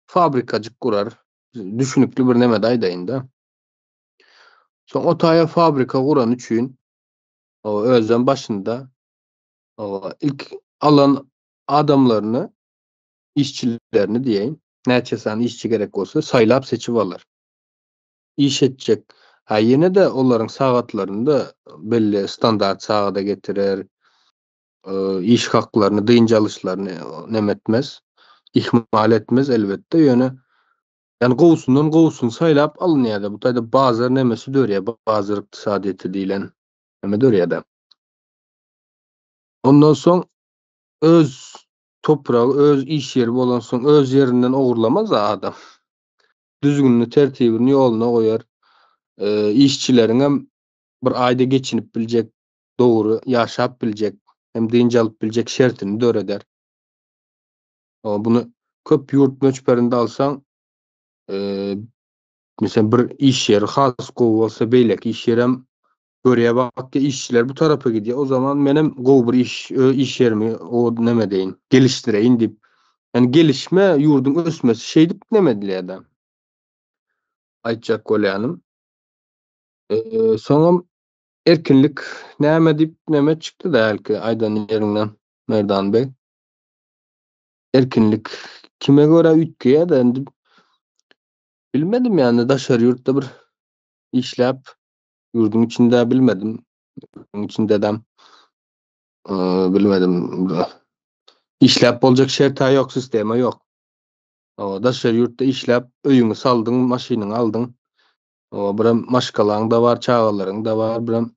fabrikajyk gurar. Düşünükli bir neme daýdaýynda. Soň otaýa fabrika guran üçin o özden başynda o ilk alan adamlaryny, işçilerini diýeýin, näçe san işçi gerek bolsa saýlap seçip alar. İş etjek. Ha ýene de olaryň sagatlaryny da belli standart sagada getirer. İş haklaryny, dynjalyşlaryny nemetmez, ihmal etmez elbetde ýöne. Yani gowsundan gowsun saýlap alynýar. Bu taýda bazar nemesi dörýär, bazar ykdysadyýety diýilen neme dörýär. Ondan soň öz topragy, öz iş ýeri bolan soň öz ýerinden ogurlamaz adam. Düzgünni, tertibini ýoluna goýar. İşçileriň bir aýda geçinip biljek, dogry ýaşap biljek, hem dynjalyp biljek şertini döreder. Bunu köp ýurt möçberinde alsaň, mesela bir iş ýeri has gowy bolsa beýleki iş ýerem görýä bakdy işçiler bu tarapa gidýär. O zaman menem gowy bir iş ýerimi o neme deýin, gelişdireýin dip. Yani gelişme ýurdun ösmesi şey dip nemediler adam. Aýtjak bolýanym. Soňam erkinlik näme dip neme çykdy da belki aýdan ýerinden Merdan bey. Erkinlik kime göre ütkeýär da endi bilmedim yani daşary ýurtda bir işläp ýurdun içinde bilmedim. Ýurdun içinde dem bilmedim. İşläp boljak şerta ýok, sistema ýok. Daşary ýurtda işläp öýüňi saldyň, maşynyňy aldyň. Biram maşgalaryň da bar, çagalaryň da bar, biram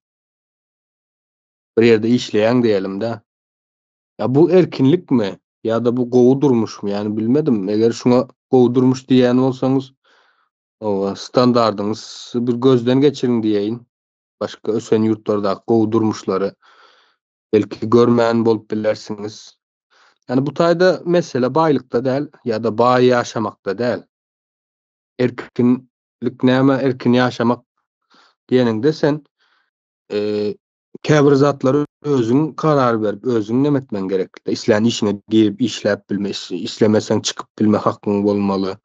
bir ýerde işleýän diýelim-de. Ya bu erkinlik mi? Ya da bu gowy durmuş mu? Yani bilmedim. Eger şuna gowy durmuş diýen bolsaňyz, standardyňyz bir gözden geçiriň diýeýin. Başga ösen ýurtlarda gowy durmuşlary belki görmän bolup bilersiňiz. Yani bu taýda mesele baýlykda däl ya da baý ýaşamakda däl. Erkinlik näme? Erkin ýaşamak diýeninde sen käbir zatlary özüň karar berip, özüň nemetmen gerekli. Isläň işine girip işläp bilmesi, islemeseň çykyp bilme hakyň bolmaly.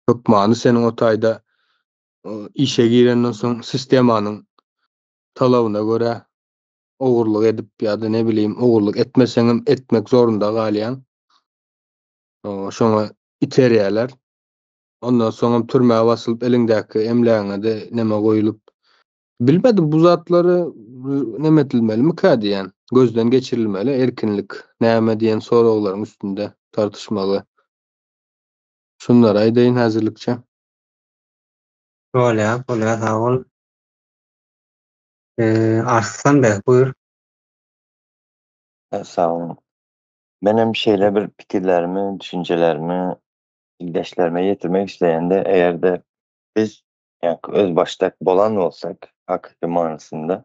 Hökmany seniň o taýda işe girenden soň sistemanyň talabyna görä ogurluk edip ýa-da ne bileyim ogurluk etmeseňem etmek zorunda galýan. Şoňa iterýärler. Ondan soň türmäge basylyp eliňdäki emläňe de neme goýulyp bilmedim bu zatlary nemetilmeli mi diýen, gözden geçirilmeli, erkinlik näme diýen soraglaryň üstünde tartışmaly. Şunlara aýdaýyn häzirlikçe. Bolýar, sag ol. Arslan bey, buyur. Sağ olun. Benim şeýle bir pikirlerimi, düşüncelerimi ildeşlerime getirmek isleýände eger de biz yani öz baştak bolan bolsak hakyky manysynda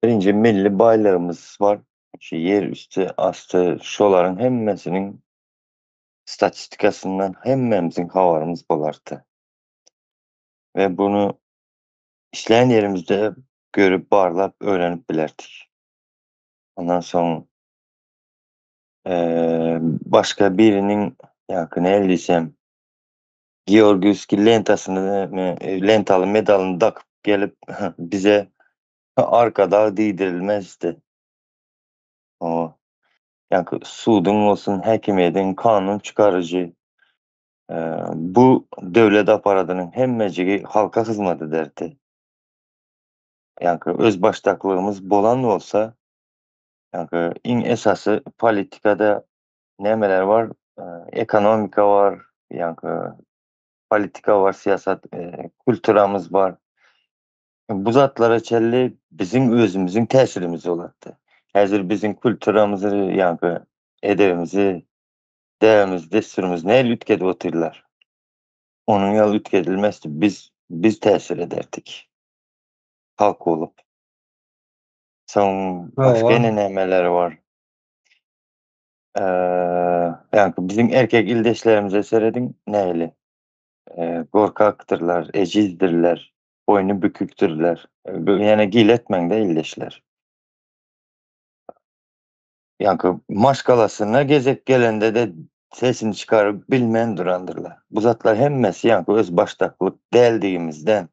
birinci milli baýlarymyz var. Şu yer üstü, astı şolaryň hemmesiniň statistikasyndan hemmemizin habarymyz bolardy. Ve bunu işleyen yerimizde görüp barlap öğrenip bilerdik. Ondan sonra başka birinin yakın eldiysem Georgievski lentasını lentalı medalını takıp gelip bize arkada diydirilmezdi. O yani sudun olsun, hakimiyetin, kanun çıkarıcı bu devlet aparatının hemmecigi halka hizmet ederdi. Yani öz baştaklığımız bolan olsa yani in esası politikada nemeler var? Ekonomika var, yani politika var, siyaset, kültüramız var. Bu zatlara çelli bizim özümüzün tesirimiz olardı. Hazır bizim kültüramızı, yani edebimizi, değerimizi, desturumuzu ne lütkedip oturdular. Onun ya lütkedilmezdi. Biz tesir ederdik. Halk olup. Son başka Ova. nemeleri var. Yani bizim erkek ildeşlerimize seyredin neyli? Korkaktırlar, ecizdirler, boynu büküktürler. Yani giletmen de ildeşler. Yani maşgalasına gezek gelende de sesini çıkarıp bilmeyen durandırlar. Bu zatlar hemmesi yani öz baştaklık deldiğimizden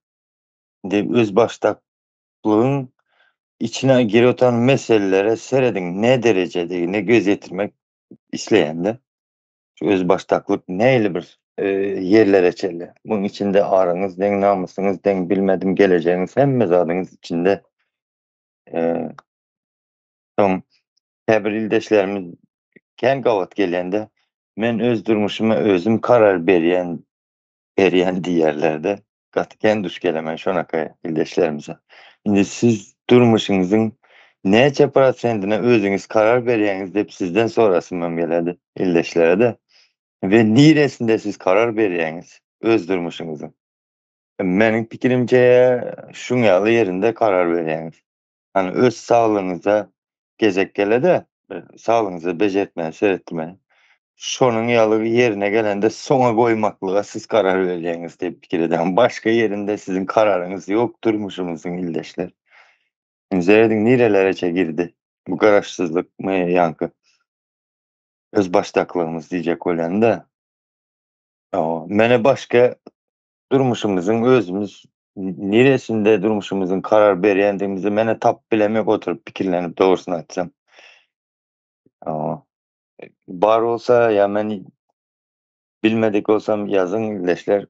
öz baştaklığın içine geri otan meselelere seyredin ne derecede ne göz yetirmek isleyen de şu öz baştaklık neyle bir yerlere çelle. Bunun içinde ağrınız, den namusunuz, den bilmedim geleceğiniz hem mezadınız içinde son her ildeşlerimiz ken gavat gelende men öz durmuşuma özüm karar beriyen diyerlerde gatken duş gelemen şonaka ildeşlerimize. Şimdi siz durmuşunuzun ne çapara sendine özünüz karar beriyeniz hep sizden sonrası mı geledi ildeşlere de ve niresinde siz karar beriyeniz öz durmuşunuzun. Benim fikrimce şunyalı yerinde karar beriyeniz. Hani öz sağlığınıza gezek gele de sağlığınıza becertmeyen, seyretmeyen şonun yalı yerine gelende sona koymaklığa siz karar vereceğiniz diye fikir eden. Başka yerinde sizin kararınız yok durmuşumuzun ildeşler. Seyredin nerelere girdi bu kararsızlık mı yankı? Öz baştaklığımız diyecek olan da. Mene başka durmuşumuzun özümüz neresinde durmuşumuzun karar beğendiğimizi mene tap bilemek oturup fikirlenip doğrusunu açsam. Bar olsa ya ben bilmedik olsam yazın ildeşler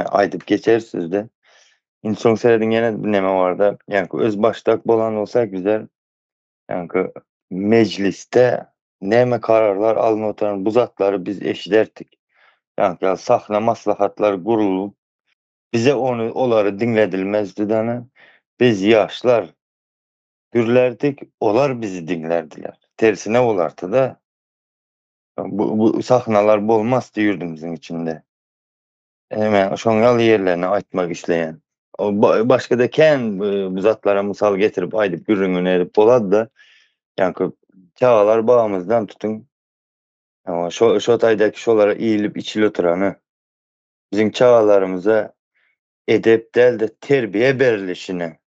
aydıp geçer sizde. İnson seyredin yine bir neme vardı. Yani öz baştak bolan olsa güzel. Yani mecliste neme kararlar alın oturan bu zatları biz eşiderdik. Yani sahne maslahatlar kurulup bize onları dinledilmezdi dana. Biz yaşlar gürlerdik, olar bizi dinlerdiler. Tersine olardı da bu sahnalar bolmazdı yurdumuzun içinde. Hemen şoňaly yerlerine aýtmak isleýän. Başga da kän bu zatlara mysal getirip aýdyp gürrüňine edip bolady da ýani çagalar bagymyzdan tutun şo taýdaky şolara iýilip içili oturany biziň çagalarymyza edep däl de terbiýe berilişini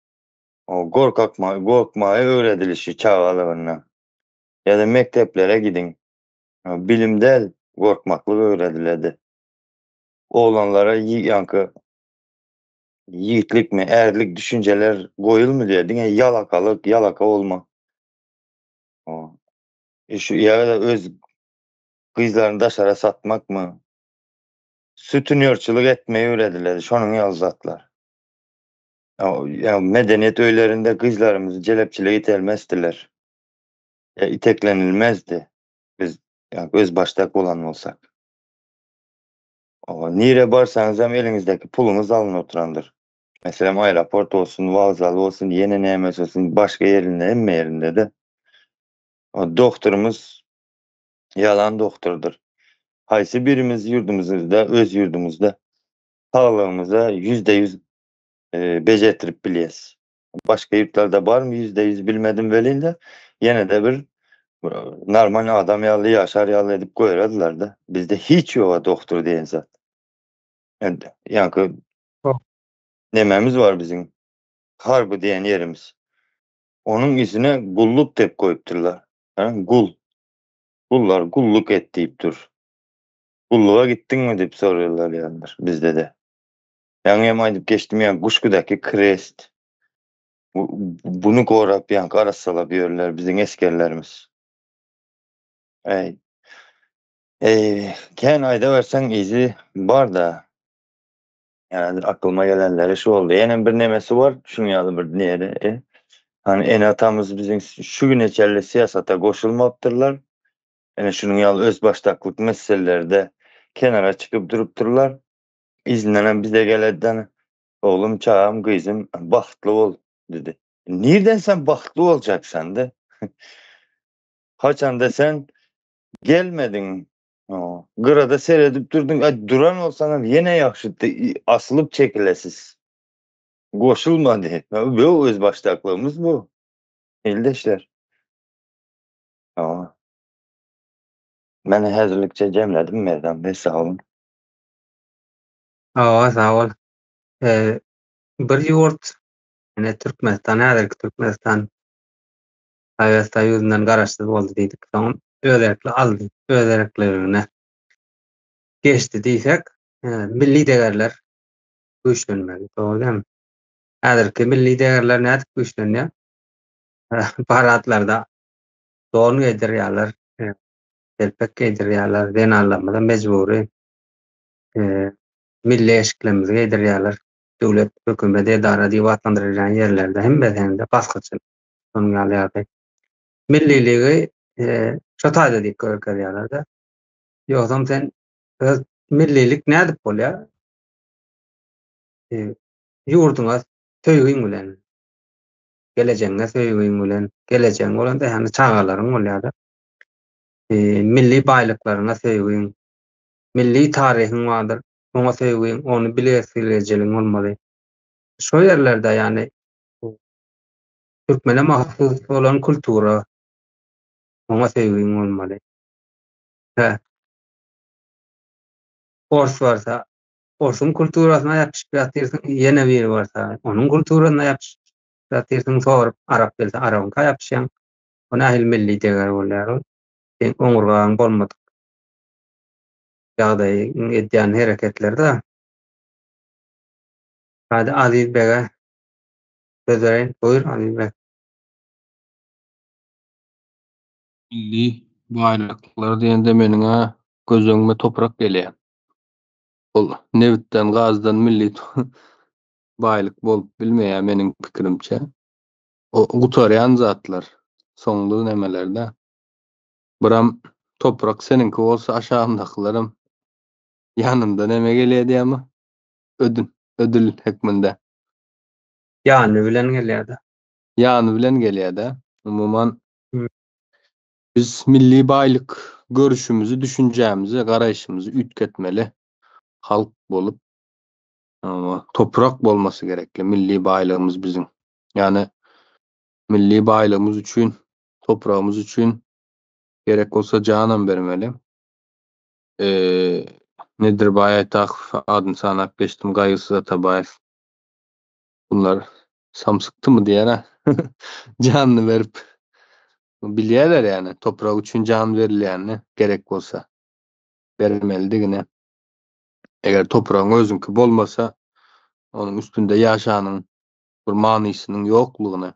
gorkmagy öwredilişi çagalaryndan ýa-da mekteplere gidin bilimdäl gorkmaklyk öwrediledi. Oglanlara ýankı yiğitlik mi, erlik düşünceler koyulmu diye. Dine yalakalık, yalaka olma. Şu ya da öz kızlarını daşara satmak mı? Sütünörçülük etmeyi öğrediler. Şonun yazatlar. Ya medeniyet öylerinde kızlarımızı celepçile itelmezdiler. Ya iteklenilmezdi. Biz ya öz baştak olan olsak. Nire barsanız hem elinizdeki pulunuz alın oturandır. Mesela aeroport olsun, vağzalı olsun, yeni nemes olsun, başka yerinde, emme yerinde de doktorumuz yalan doktordur. Haysi birimiz yurdumuzda, öz yurdumuzda sağlığımıza %100 becertirip biliyes. Başka yurtlarda var mı %100 bilmedim velin de yine de bir normal adam yalı yaşar yalı edip koyradılar da. Bizde hiç yok doktor diyen zat. Yani nememiz var bizim. Harbi diyen yerimiz. Onun yüzüne gulluk tep koyupturlar. Gul. Gullar gulluk et deyip dur. Gulluğa gittin mi deyip soruyorlar yanlar bizde de. Yani hem aydıp geçtim yani Kuşku'daki krest. Bunu korap yani karasala diyorlar bizim eskerlerimiz. Ey, ken ayda versen izi var da yani aklıma gelenleri şu oldu. Yani bir nemesi var şunu yalı bir niyede. Hani en atamız bizim şu gün içerli siyasata koşulmaktırlar. Yani şunun yalı öz baştaklık meselelerde kenara çıkıp durup dururlar. İzlenen bize geleden oğlum çağım kızım bahtlı ol dedi. Nereden sen bahtlı olacaksın de? Haçan da sen gelmedin. Gırada seyredip durdun. Duran olsan yine yakşı asılıp çekilesiz. Koşulma de. Ve öz baştaklığımız bu. İldeşler. Aa, ben hazırlıkça cemledim Merdan Bey, sağ olun. Sağ ol. Bir ýurt, ine Türkmenistan, häzirki Türkmenistan Aýasda ýüzünden garaşsyz boldy diýdik. Soň özellikle aldy, özelliklerine geçdi diýsek, milli değerler güýçlenmeli. Doğru däl? Häzirki milli değerler nädip güýçlenýär? Paratlarda don giydirýärler, telpek giydirýärler, den allamada mejburi milli eşiklerimizi giydirýärler. Döwlet, hökümet edara diýip atlandyrýan ýerlerde hem bezende basgyçylyk sonuň ýaly. Milliligi şo taýda diýip görkezýärler da. Ýogsam sen öz millilik nädip bolýar? Ýurduňa söýgüň bilen, geleceğine söýgüň bilen, geleceğiň bolanda ýani çagalaryň bolýar da. Milli baýlyklaryna söýgüň, milli taryhyň bardyr. Oňa söýgüň, ony bilýärsiňjeliň bolmaly. Şo ýerlerde ýani türkmene mahsus bolan kultura, oňa söýgüň bolmaly. He, ors barsa, orsun kulturasyna ýapyşyp ýatyrsyň, ýene biri barsa, onuň kulturasyna ýapyşyp ýatyrsyň, sorup arap gelse arabyňka ýapyşýan. O nähili milli değer bolýar o. Sen oňurgaň bolmady ýagdaý edýän hereketlerde. Hadi Aziz Bey'e söz vereyim. Buyur Aziz Bey. Milli baýlyklar diýende meniňe gözüňme toprak gelýär. Ol nebitden gazdan milli baýlyk bolup bilmeýär meniň pikirimçe. O gutarýan zatlar, soňlu nemelerde. Biram toprak seninki bolsa aşağındakylarym ýanynda neme gelýär diýärmi? Ödül hekminde. Yani bilen gelýärdi. Ýany bilen gelýär-de. Umumyň Hı. biz milli baýlyk görüşümüzi, düşünjämizi, garaýşymyzy üýtketmeli halk bolup, toprak bolmasy gerekli milli baýlygymyz biziň. Ýani milli baýlygymyz üçin, topragymyz üçin gerek bolsa janam bermeli. Nedir baýatak adyny sanap geçdim, Gaýsy Atabaýew. Bunlar samsykdymy diýär. Janyny berip bilýärler ýani toprak üçin jan berilýänini, gerek bolsa bermelidigine. Eger topragyň özüňki bolmasa, onuň üstünde ýaşanyň bir manysynyň ýoklugyny,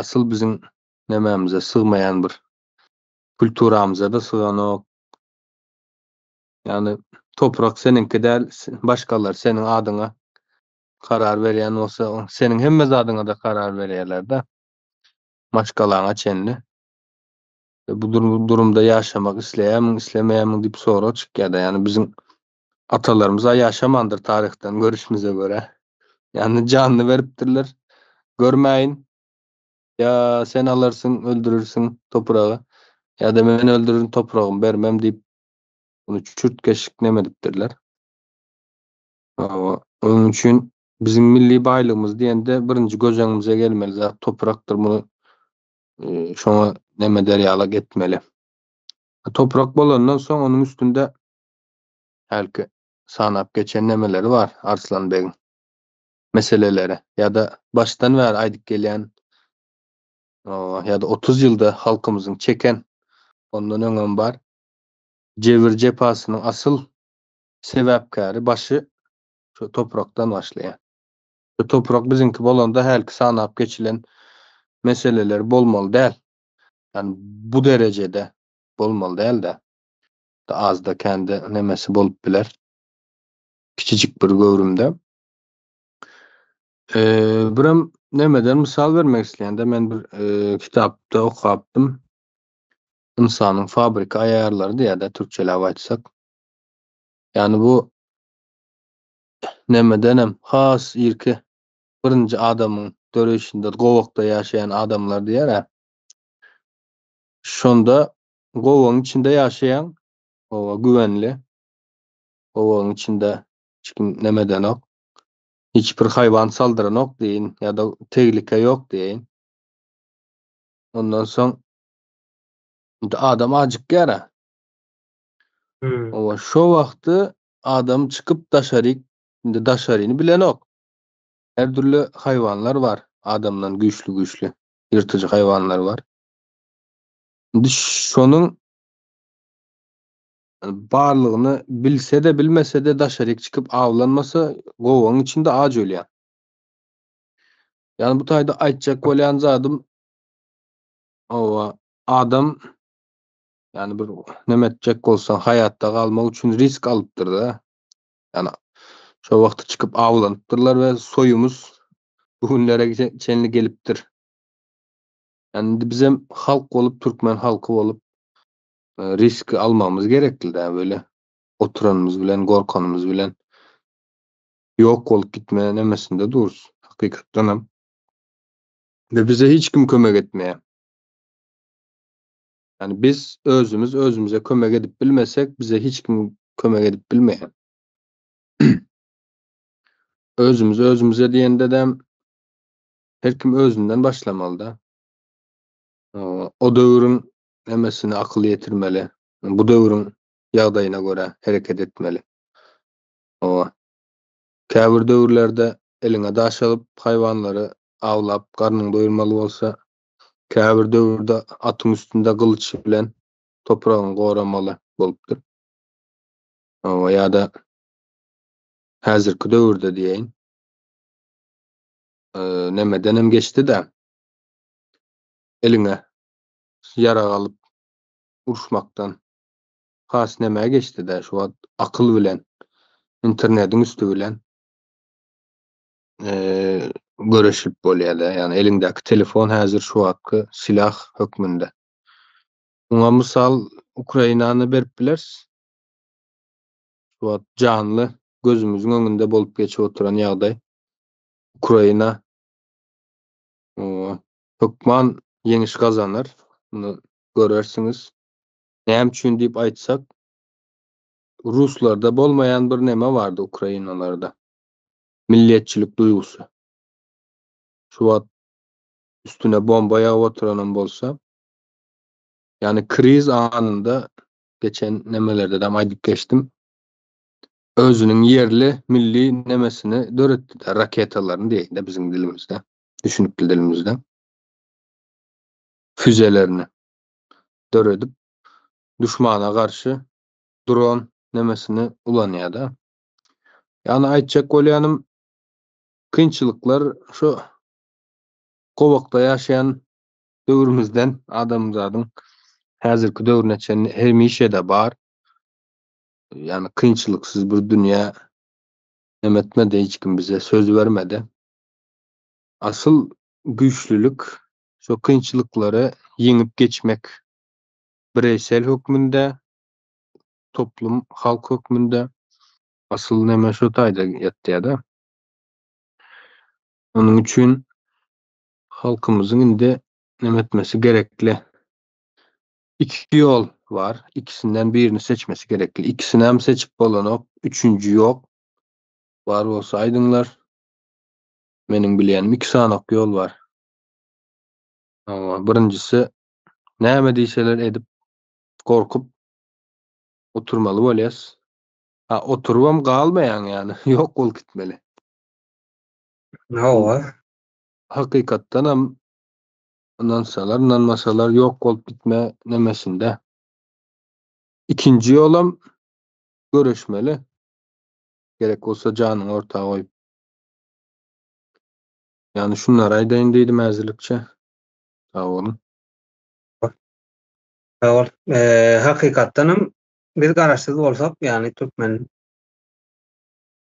asyl biziň nemämize sygmaýan bir kulturamyza da syganok. Ýani toprak seninki däl, başgalar seniň adyňa karar berýän bolsa, seniň hemme zadyňa da karar berýärler-de. Başgalaryňa çenli. Bu durumda ýaşamak isleýärmi, islemeýärmi diýip sorak çykýar-da. Ýani biziň atalarymyz ýaşamandyr taryhdan görüşmize göre. Ýani janyny beripdirler. Görmäýin. Ya sen alarsyň, öldürürsiň topragy. Ya da men öldürürüm, topragymy bermem diýip bunu çürtkeşik nemedipdirler. Onun üçin bizim milli baýlygymyz diýende birinji göz gelmeli zat toprakdyr, bunu şoňa neme derýalyk etmeli. Toprak bolandan soň onuň üstünde belki sanap geçen nemeleri var Arslan Bey'in meseleleri ya da baştan bäri aýdyp gelýän ya da 30 ýylda halkymyzyň çeken ondan öňem bar. Jebir jepasynyň asyl sebäpkäri başy şu toprakdan başlaýar. Şu toprak biziňki bolanda helki sanap geçilen meseleler bolmaly däl. Yani bu derecede bolmaly däl-de. Az da kendi nemesi bolup biler. Kiçicik bir göwrümde. Biram nemeden misal vermek isleýän-de men bir kitapda okapdym. İnsanyň fabrika aýarlary diýär-de türkçelep aýtsak. Yani bu nemedenem has irki birinji adamyň döreşinde gowakda ýaşaýan adamlar diýär. Şonda gowagyň içinde ýaşaýan, owa güvenli, gowagyň içinde hiç kim nemeden ok, hiçbir haýwan saldyran ok diýin ya da tehlike ýok diýin. Ondan soň adam ajyk gäre. Owa şo wagty adam çykyp daşaryny bilenok. Her türlü haýwanlar bar. Adamdan güýçli ýyrtyjy haýwanlar bar. Indi şonuň barlygyny bilse-de bilmese-de daşaryk çykyp awlanmasa gowaň içinde aj ölýär. Yani bu taýda aýtjak bolýan zadym owa adam yani bir neme etjek bolsaň haýatda galmak üçin risk alypdyr da. Yani şo wagty çykyp awlanypdyrlar we soýumuz bu günlere çenli gelipdir. Yani bizim halk bolup Türkmen halky bolup risk almamız gerekli de böyle oturanımız bilen, gorkanymyz bilen yok bolup gitme nemesinde duruz. Hakykatdan hem. Ve bize hiç kim kömek etmeye. Yani biz özümüze kömek edip bilmesek bize hiç kim kömek edip bilmeyen. Özümüze diyende de her kim özünden başlamalı da. O döwrüň nemesini akyl ýetirmeli. Bu döwrüň ýagdaýyna göre hereket etmeli. O käbir döwürlerde eliňe daş alyp haýwanlary awlap garnyny doýurmaly bolsa, käbir döwürde atyň üstünde gylyç bilen topragyny goramaly bolupdyr. O ýa-da häzirki döwürde diýeýin. Nemeden hem geçdi-de eliňe ýara alyp uruşmakdan has näme geçdi-de şu wagt akyl bilen, internetiň üstü bilen göreşip bolýar-da. Yani eliňdäki telefon häzir şu wagtky silah hökmünde. Buňa mysal Ukrainany berip bilersiz. Şu wagt canly gözümüziň öňünde bolup geçip oturan ýagdaý. Ukraina hökman yeňiş gazanır. Bunu görersiňiz. Näme üçin diýip aýtsak, Ruslarda bolmayan bir neme vardı Ukrainalarda. Milliyetçilik duýgusy. Şu wagt üstüne bomba ýagyp oturan bolsa, yani kriz anında geçen nemelerde de aýdyp geçtim. Özünün yerli milli nemesini döretdi. Raketalaryny diýeýin-de bizim dilimizde. Düşünüpli dilimizde. Füzelerini döredip düşmana karşı dron nemesini ulanýar-da. Yani aýtjak bolýanym kynçylyklar şu gowakda ýaşaýan döwrümizden adamzadyň häzirki döwrüne çenli hemişe de bar. Yani kynçylyksız bir dünýä nemetmedi, hiç kim bize söz vermedi. Asıl güýçlülük şu kynçylyklary ýeňip geçmek. Bireysel hökmünde, toplum, halk hökmünde asıl neme şu taýda ýetdi-de. Onun üçin halkymyzyň indi nemetmesi gerekli. İki ýol var. İkisinden birini seçmesi gerekli. İkisini hem seçip bolanok, üçüncü ýok. Bar bolsa aýdyňlar. Meniň bilýänim iki sanok ýol var. Ama birincisi näme diýseler edip korkup oturmaly bolýas. Oturubam galmaýan yani. Ýok bolup gitmeli. Hakykatdan hem inansalar, inanmasalar ýok bolup gitme nemesinde. İkinci ýolam göreşmeli. Gerek bolsa janyny ortaga goýup. Yani şunlara aýdaýyn diýdim häzirlikçe. Sag bolun. Hakykatdan hem biz garaşsyz bolsak, yani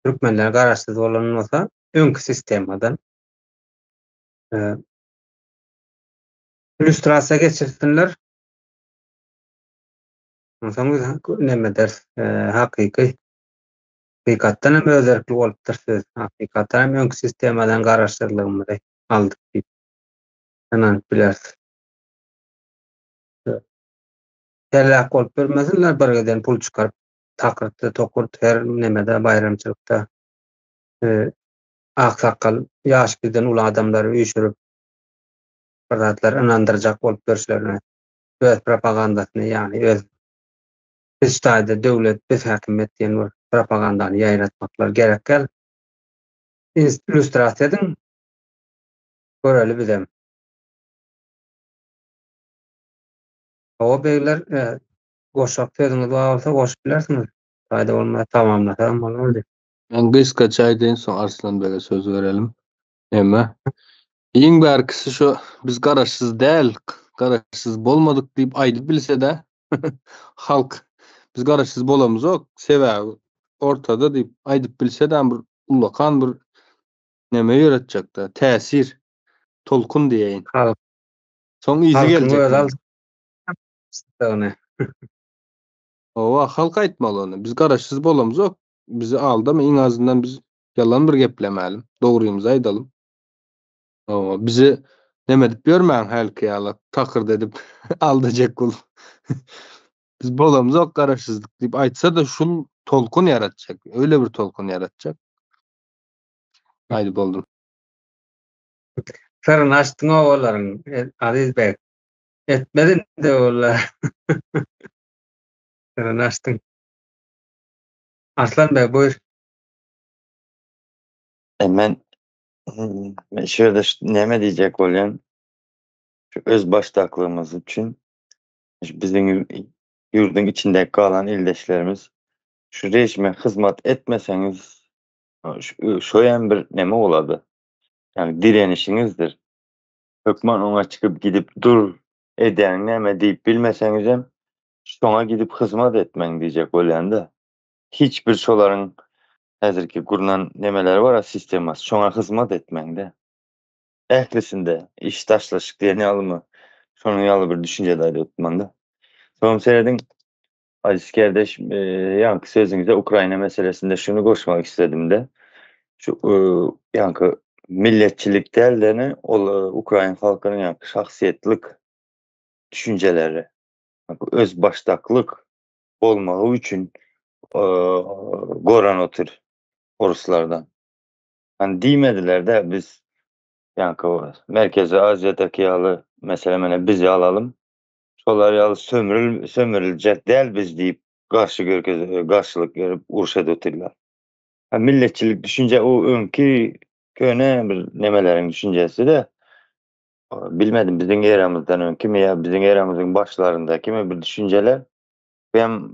Türkmenler garaşsyz bolan bolsa, öňkü sistemadan illüstrasiýa geçirsinler. Soňra neme ders, hakykatdan hem özerkli bolupdyr söz. Hakykatdan hem öňkü sistemadan garaşsyzlygymyzy aldyk diýip inanyp bilersiz. Tellak bolup bermesinler, birgeden pul çykaryp takyrt, tokurt, her nemede bayramçylykda aksakal ýaş bizden uly adamlary üýşürip bir zatlar inandyrjak bolup görüşlerini, öz propagandasyny, ýani öz biz taýda döwlet, biz häkimet diýen bir propagandany ýaýratmaklar gerek gel. Illüstrasiýadan göreli bizem. O beýler goşak sözüňiz bar bolsa goşup bilersiňiz. Taýda bolmaýa tamamlasam bolady. Ben gysgaça aýdyn soň Arslanbege söz berelim. Emma iň bärkisi şu biz garaşsyz däl, garaşsyz bolmadyk diýip aýdyp bilse-de halk biz garaşsyz bolamyzok, sebäbi ortada diýip aýdyp bilse-de bir ulakan bir neme ýöretjekde, täsir, tolkun diýeýin. Halk Soň izi halkyň geljek. öz aldygyny. Owa halk aýtmaly ony. Biz garaşsyz bolamyzok, bizi aldama iň azyndan biz yalan bir geplemälim, dogryymyzy aýdalım. Owa bizi neme dip görmäň halky ýaly takyrd edip aldajak bol. Biz bolamyzok garaşsyzlyk diýip aýtsa-da şul tolkun ýaratjak. Öyle bir tolkun ýaratjak. Aýdy boldum. Sırrın açtın oğulların, Aziz Bey. Etmedin de oğullar. Sırrın açtın. Arslan Bey buyur. Men şöyle näme diýjek bolýan, şu öz başdaklygymyz üçin biziň ýurdun içinde kalan ildeşlerimiz şu rejime hyzmat etmeseňiz şoýan bir neme bolady. Yani direnişiňizdir. Hökman oňa çykyp gidip dur edäň näme diýip bilmeseňizem şoňa gidip hyzmat etmeň diýjek bolýan-da. Hiçbir şolaryň häzirki gurunan nemeleri var, sistemas. Şoňa hyzmat etmeňde. Ählisinde işdaşlaşyk diýeni alymy. Şonuň ýaly bir düşünje tutmanda. Soňra seredin Aziz kardeş, ýanky sözüňize Ukraina meselesinde şunu goşmak istedim-de. Şu ýanky milletçilik däldeni ol Ukraina halkynyň ýanky şahsiýetlik düşünjeleri, öz başdaklyk bolmagy üçin goran otur Ruslardan. Hani diýmediler-de biz ýanky Merkezi Aziýadaky ýaly mesele mene bizi alalım. Şolar ýaly sömüriljek däl biz diýip garşylyk görüp uruş edýärler. Milletçilik düşünje o öňki köne bir nemeleriň düşünjesi-de bilmedim biziň eramyzdan öňkü ýa biziň eramyzyň başlaryndaky bir düşünjeler hem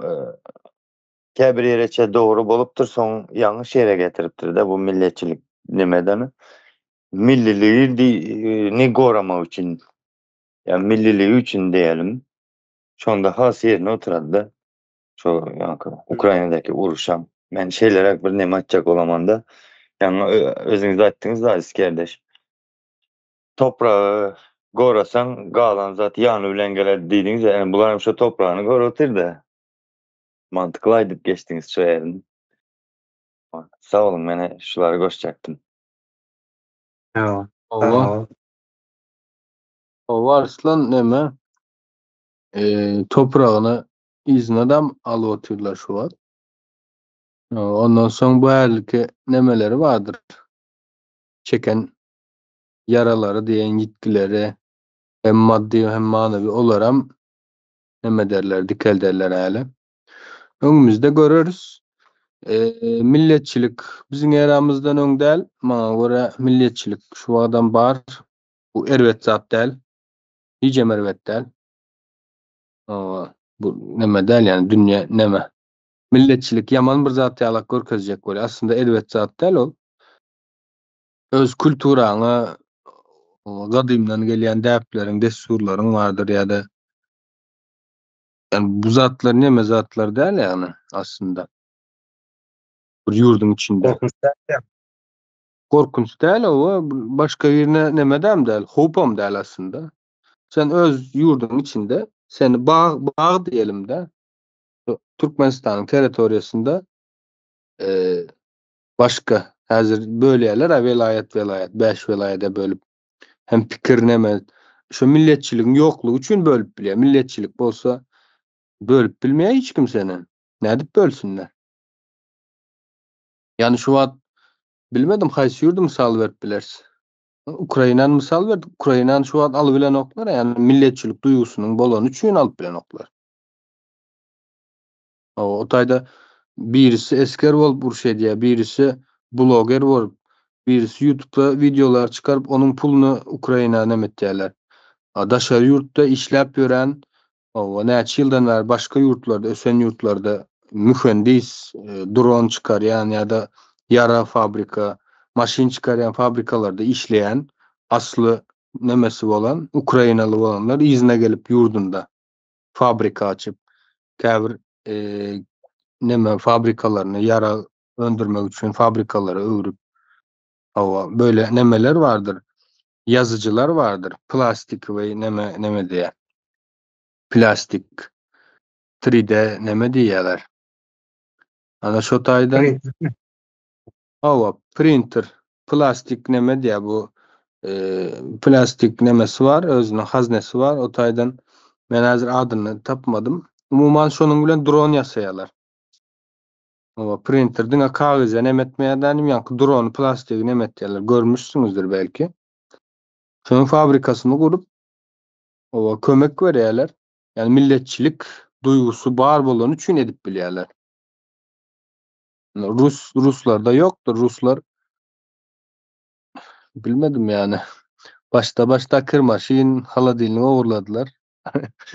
käbir ýereçe dogry bolupdyr, soň ýalňyş ýere getiripdir-de bu milletçilik nemedeni. Milliliğini goramak üçin, yani milliliği üçin diyelim. Şonda has yerine oturady-da. Şo ýanky Ukrainadaky uruşam. Men şeýlerek bir neme atjak olamanda. Yani özüňiz aýtdyňyz-da Aziz kardeş. Toprağı gorasaň galan zat ýany bilen geler diýdiňiz. Yani bular şo topragyny goratyr-da. Mantykly aýdyp geçdiňiz şo ýerden. Sağ olun, mene şulary goşacaktym. Ýa. Owa owa Arslan neme? Topragyny iznadam alyp otyrlar şu wagt. Ondan soň bu älki nemeleri bardyr. Çeken yaralary diýen gitgileri hem maddi hem manawy olaram neme derler, dikel derler häle. Öňümizde göreriz. Milletçilik biziň eramyzdan öň däl, maňa görä milletçilik şu wagtdan bar. Bu erwet zat däl. Hiç erwet däl. Bu neme däl ýani dünýä neme. Milletçilik ýaman bir zat ýalak görkezjek bolýar. Aslında erwet zat däl ol. Öz kulturaňy gadymdan gelýän däpleriň, desturlaryň bardyr ýa-da yani bu zatlar neme zatlar däl ýani aslında. Bir ýurdun içinde. Korkunç däl o, başka birine nemedem däl, hopam däl aslında. Sen öz ýurdun içinde, seni bağ diýelim-de, Türkmenistanyň territoriýasynda başka häzir bölýärler, welaýat, 5 welaýata bölüp hem pikir neme, şu milletçiligiň ýoklugy üçin bölüp bilýär. Milletçilik bolsa bölüp bilmeýär hiç kim seni. Nädip bölsünler? Yani şu wagt bilmedim haýsy ýurdu mysal berip bilersiz. Ukraina'nın misal verdik. Ukraina'nın şu an alıbilen oklar, yani milletçilik duygusunun bolany üçin alıp bilen oklar. O taýda birisi esker bolup urşe diýe, birisi bloger bolup, birisi YouTube'da videolar çıkarıp onun pulunu Ukraina nemet diýerler. Daşary ýurtda işläp ýören, näçe ýyldan bäri başga ýurtlarda, ösen ýurtlarda mühendis, dron çıkarýan ýa-da ýara fabrika, maşin çıkarýan fabrikalarda işleýän, asly nemesi bolan, Ukrainaly bolanlar izine gelip ýurdunda fabrika açıp, käbir neme fabrikalarını yara öndürmek için fabrikaları öwrüp, böyle nemeler vardır. Yazıcılar vardır. Plastik ve neme diye. Plastik 3D neme diýerler. Ana şu taýda printer plastik neme diýe bu plastik nemesi var, özüne haznesi var. O taýdan men häzir adyny tapmadym. Umuman şonuň bilen drone ýasaýarlar. Printer diňe kagyza nemetmeýärdim, ýa-ni drone plastik nemetýärler. Görmüşsüňizdir belki. Şonuň fabrikasyny gurup kömek berýärler. Yani milletçilik duygusu bar bolan üçin edip bilýärler. Ruslarda yoktur. Ruslar bilmedim yani. Başta kırmaşyň haladilini owurladylar.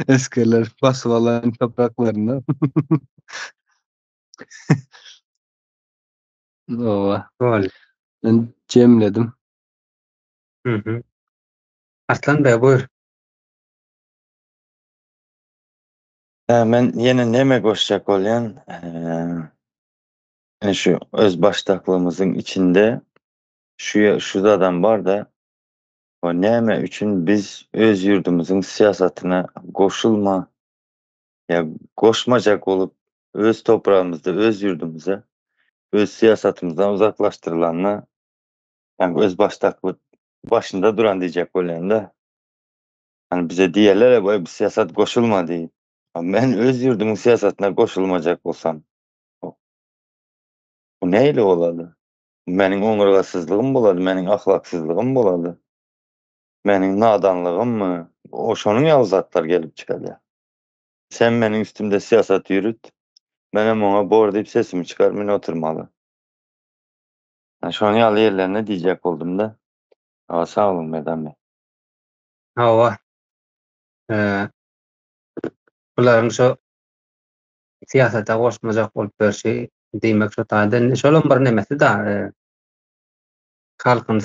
Eskerler basyp alan topraklaryna. Owa. Bol. Ben jemledim. Arslan Bey buyur. Men ýene neme goşjak bolýan, ene şu öz baştaklymyzyň içinde şu adam bar da, o näme üçin biz öz ýurdumyzyň siýasatyna goşulma, ya goşmajak bolup öz toprağımızda, öz ýurdumyza, öz siýasatymyzdan uzaklaşdyrylanyna, yani öz baştaklyk başynda duran diýjek bolýan da. Hani bize diýerler ya, bu siýasat goşulma diýip. Men öz ýurdumyň siýasatyna goşulmajak bolsam, bu näle bolady? Meniň oňurgasyzlygym bolady, meniň ahlaksyzlygym bolady, meniň nadanlygymmy? Şonuň ýaly zatlar gelip çykady. Sen meniň üstümde siýasat ýürüt, menem oňa bor diýip sesimi çykaryp men oturmaly. Şonuň ýaly ýerlerine diýjek boldum da. Sag olun Merdan bey. Hawa. Bularyň şo siýasata goşmajak bolup berşi diýmek şu taýdan şolum bir nemesi da halkyň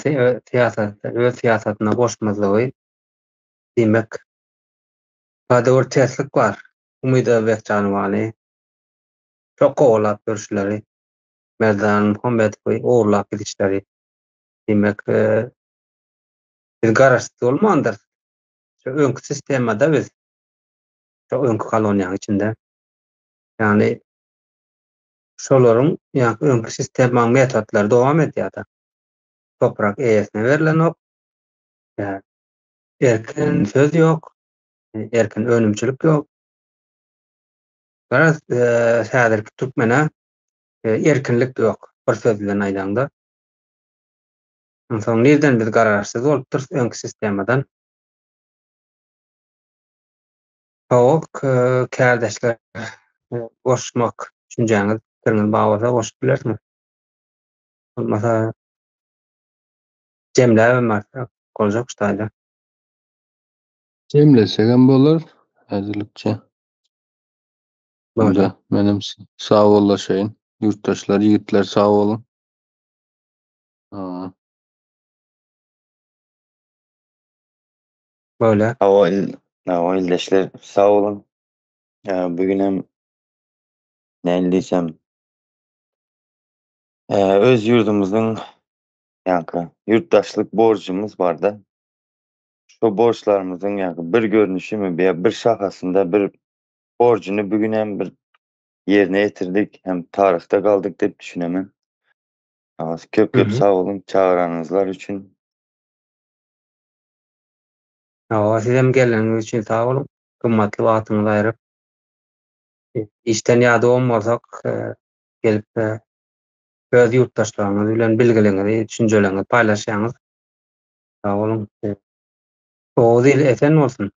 siýasatda öz siýasatyna goşmazlygy diýmek bada bir täslik bar. Umyda Behçanowany çok gowlap görüşleri, Merdan Muhammedowy owlap gidişleri diýmek biz garaşsyz bolmandyr. Şu öňkü sistemada biz şu öňkü koloniýaň içinde yani şolaryň ýa öňkü sistemaň metodlary dowam edýär. Toprak eýesine berilen ok, erkin söz ýok, erkin önümçilik ýok. Garaz häzirki türkmene erkinlik ýok. Bir söz bilen aýdanda. Soň nerden biz garaşsyz bolup durýar öňkü sistemadan? Hok, kärdeşler goşmak düşünjäňiz türüň bagada goşup bilersiniz. Olmasa jemläp goljak ştaýda. Jemlesegem bolar häzirlikçe. Böyle. Menem sağ bollaşaýyn. Ýurtdaşlar, ýigitler sağ bolun. Böyle. O ildeşler sağ olun. Bugün hem näle diýsem, öz ýurdumyzyň ýa-ni ýurtdaşlyk borjumuz bar da. Şo borçlarymyzyň ýa-ni bir görnüşimi ýa bir şahasynda bir borcuny bugün hem bir yerine ýetirdik, hem taryhda galdyk diýip düşünemen. Köp sağ olun çağıranyňyzlar üçin. Sizem geleniňiz üçin sağ bolun. Gymmatly wagtyňyzy aýryp işten ýa-da bolmasak gelip öz ýurtdaşlaryňyz bilen bilgilerinizi, düşünjelerini paýlaşýaňyz Sağ olun. Oğuz il esen olsun.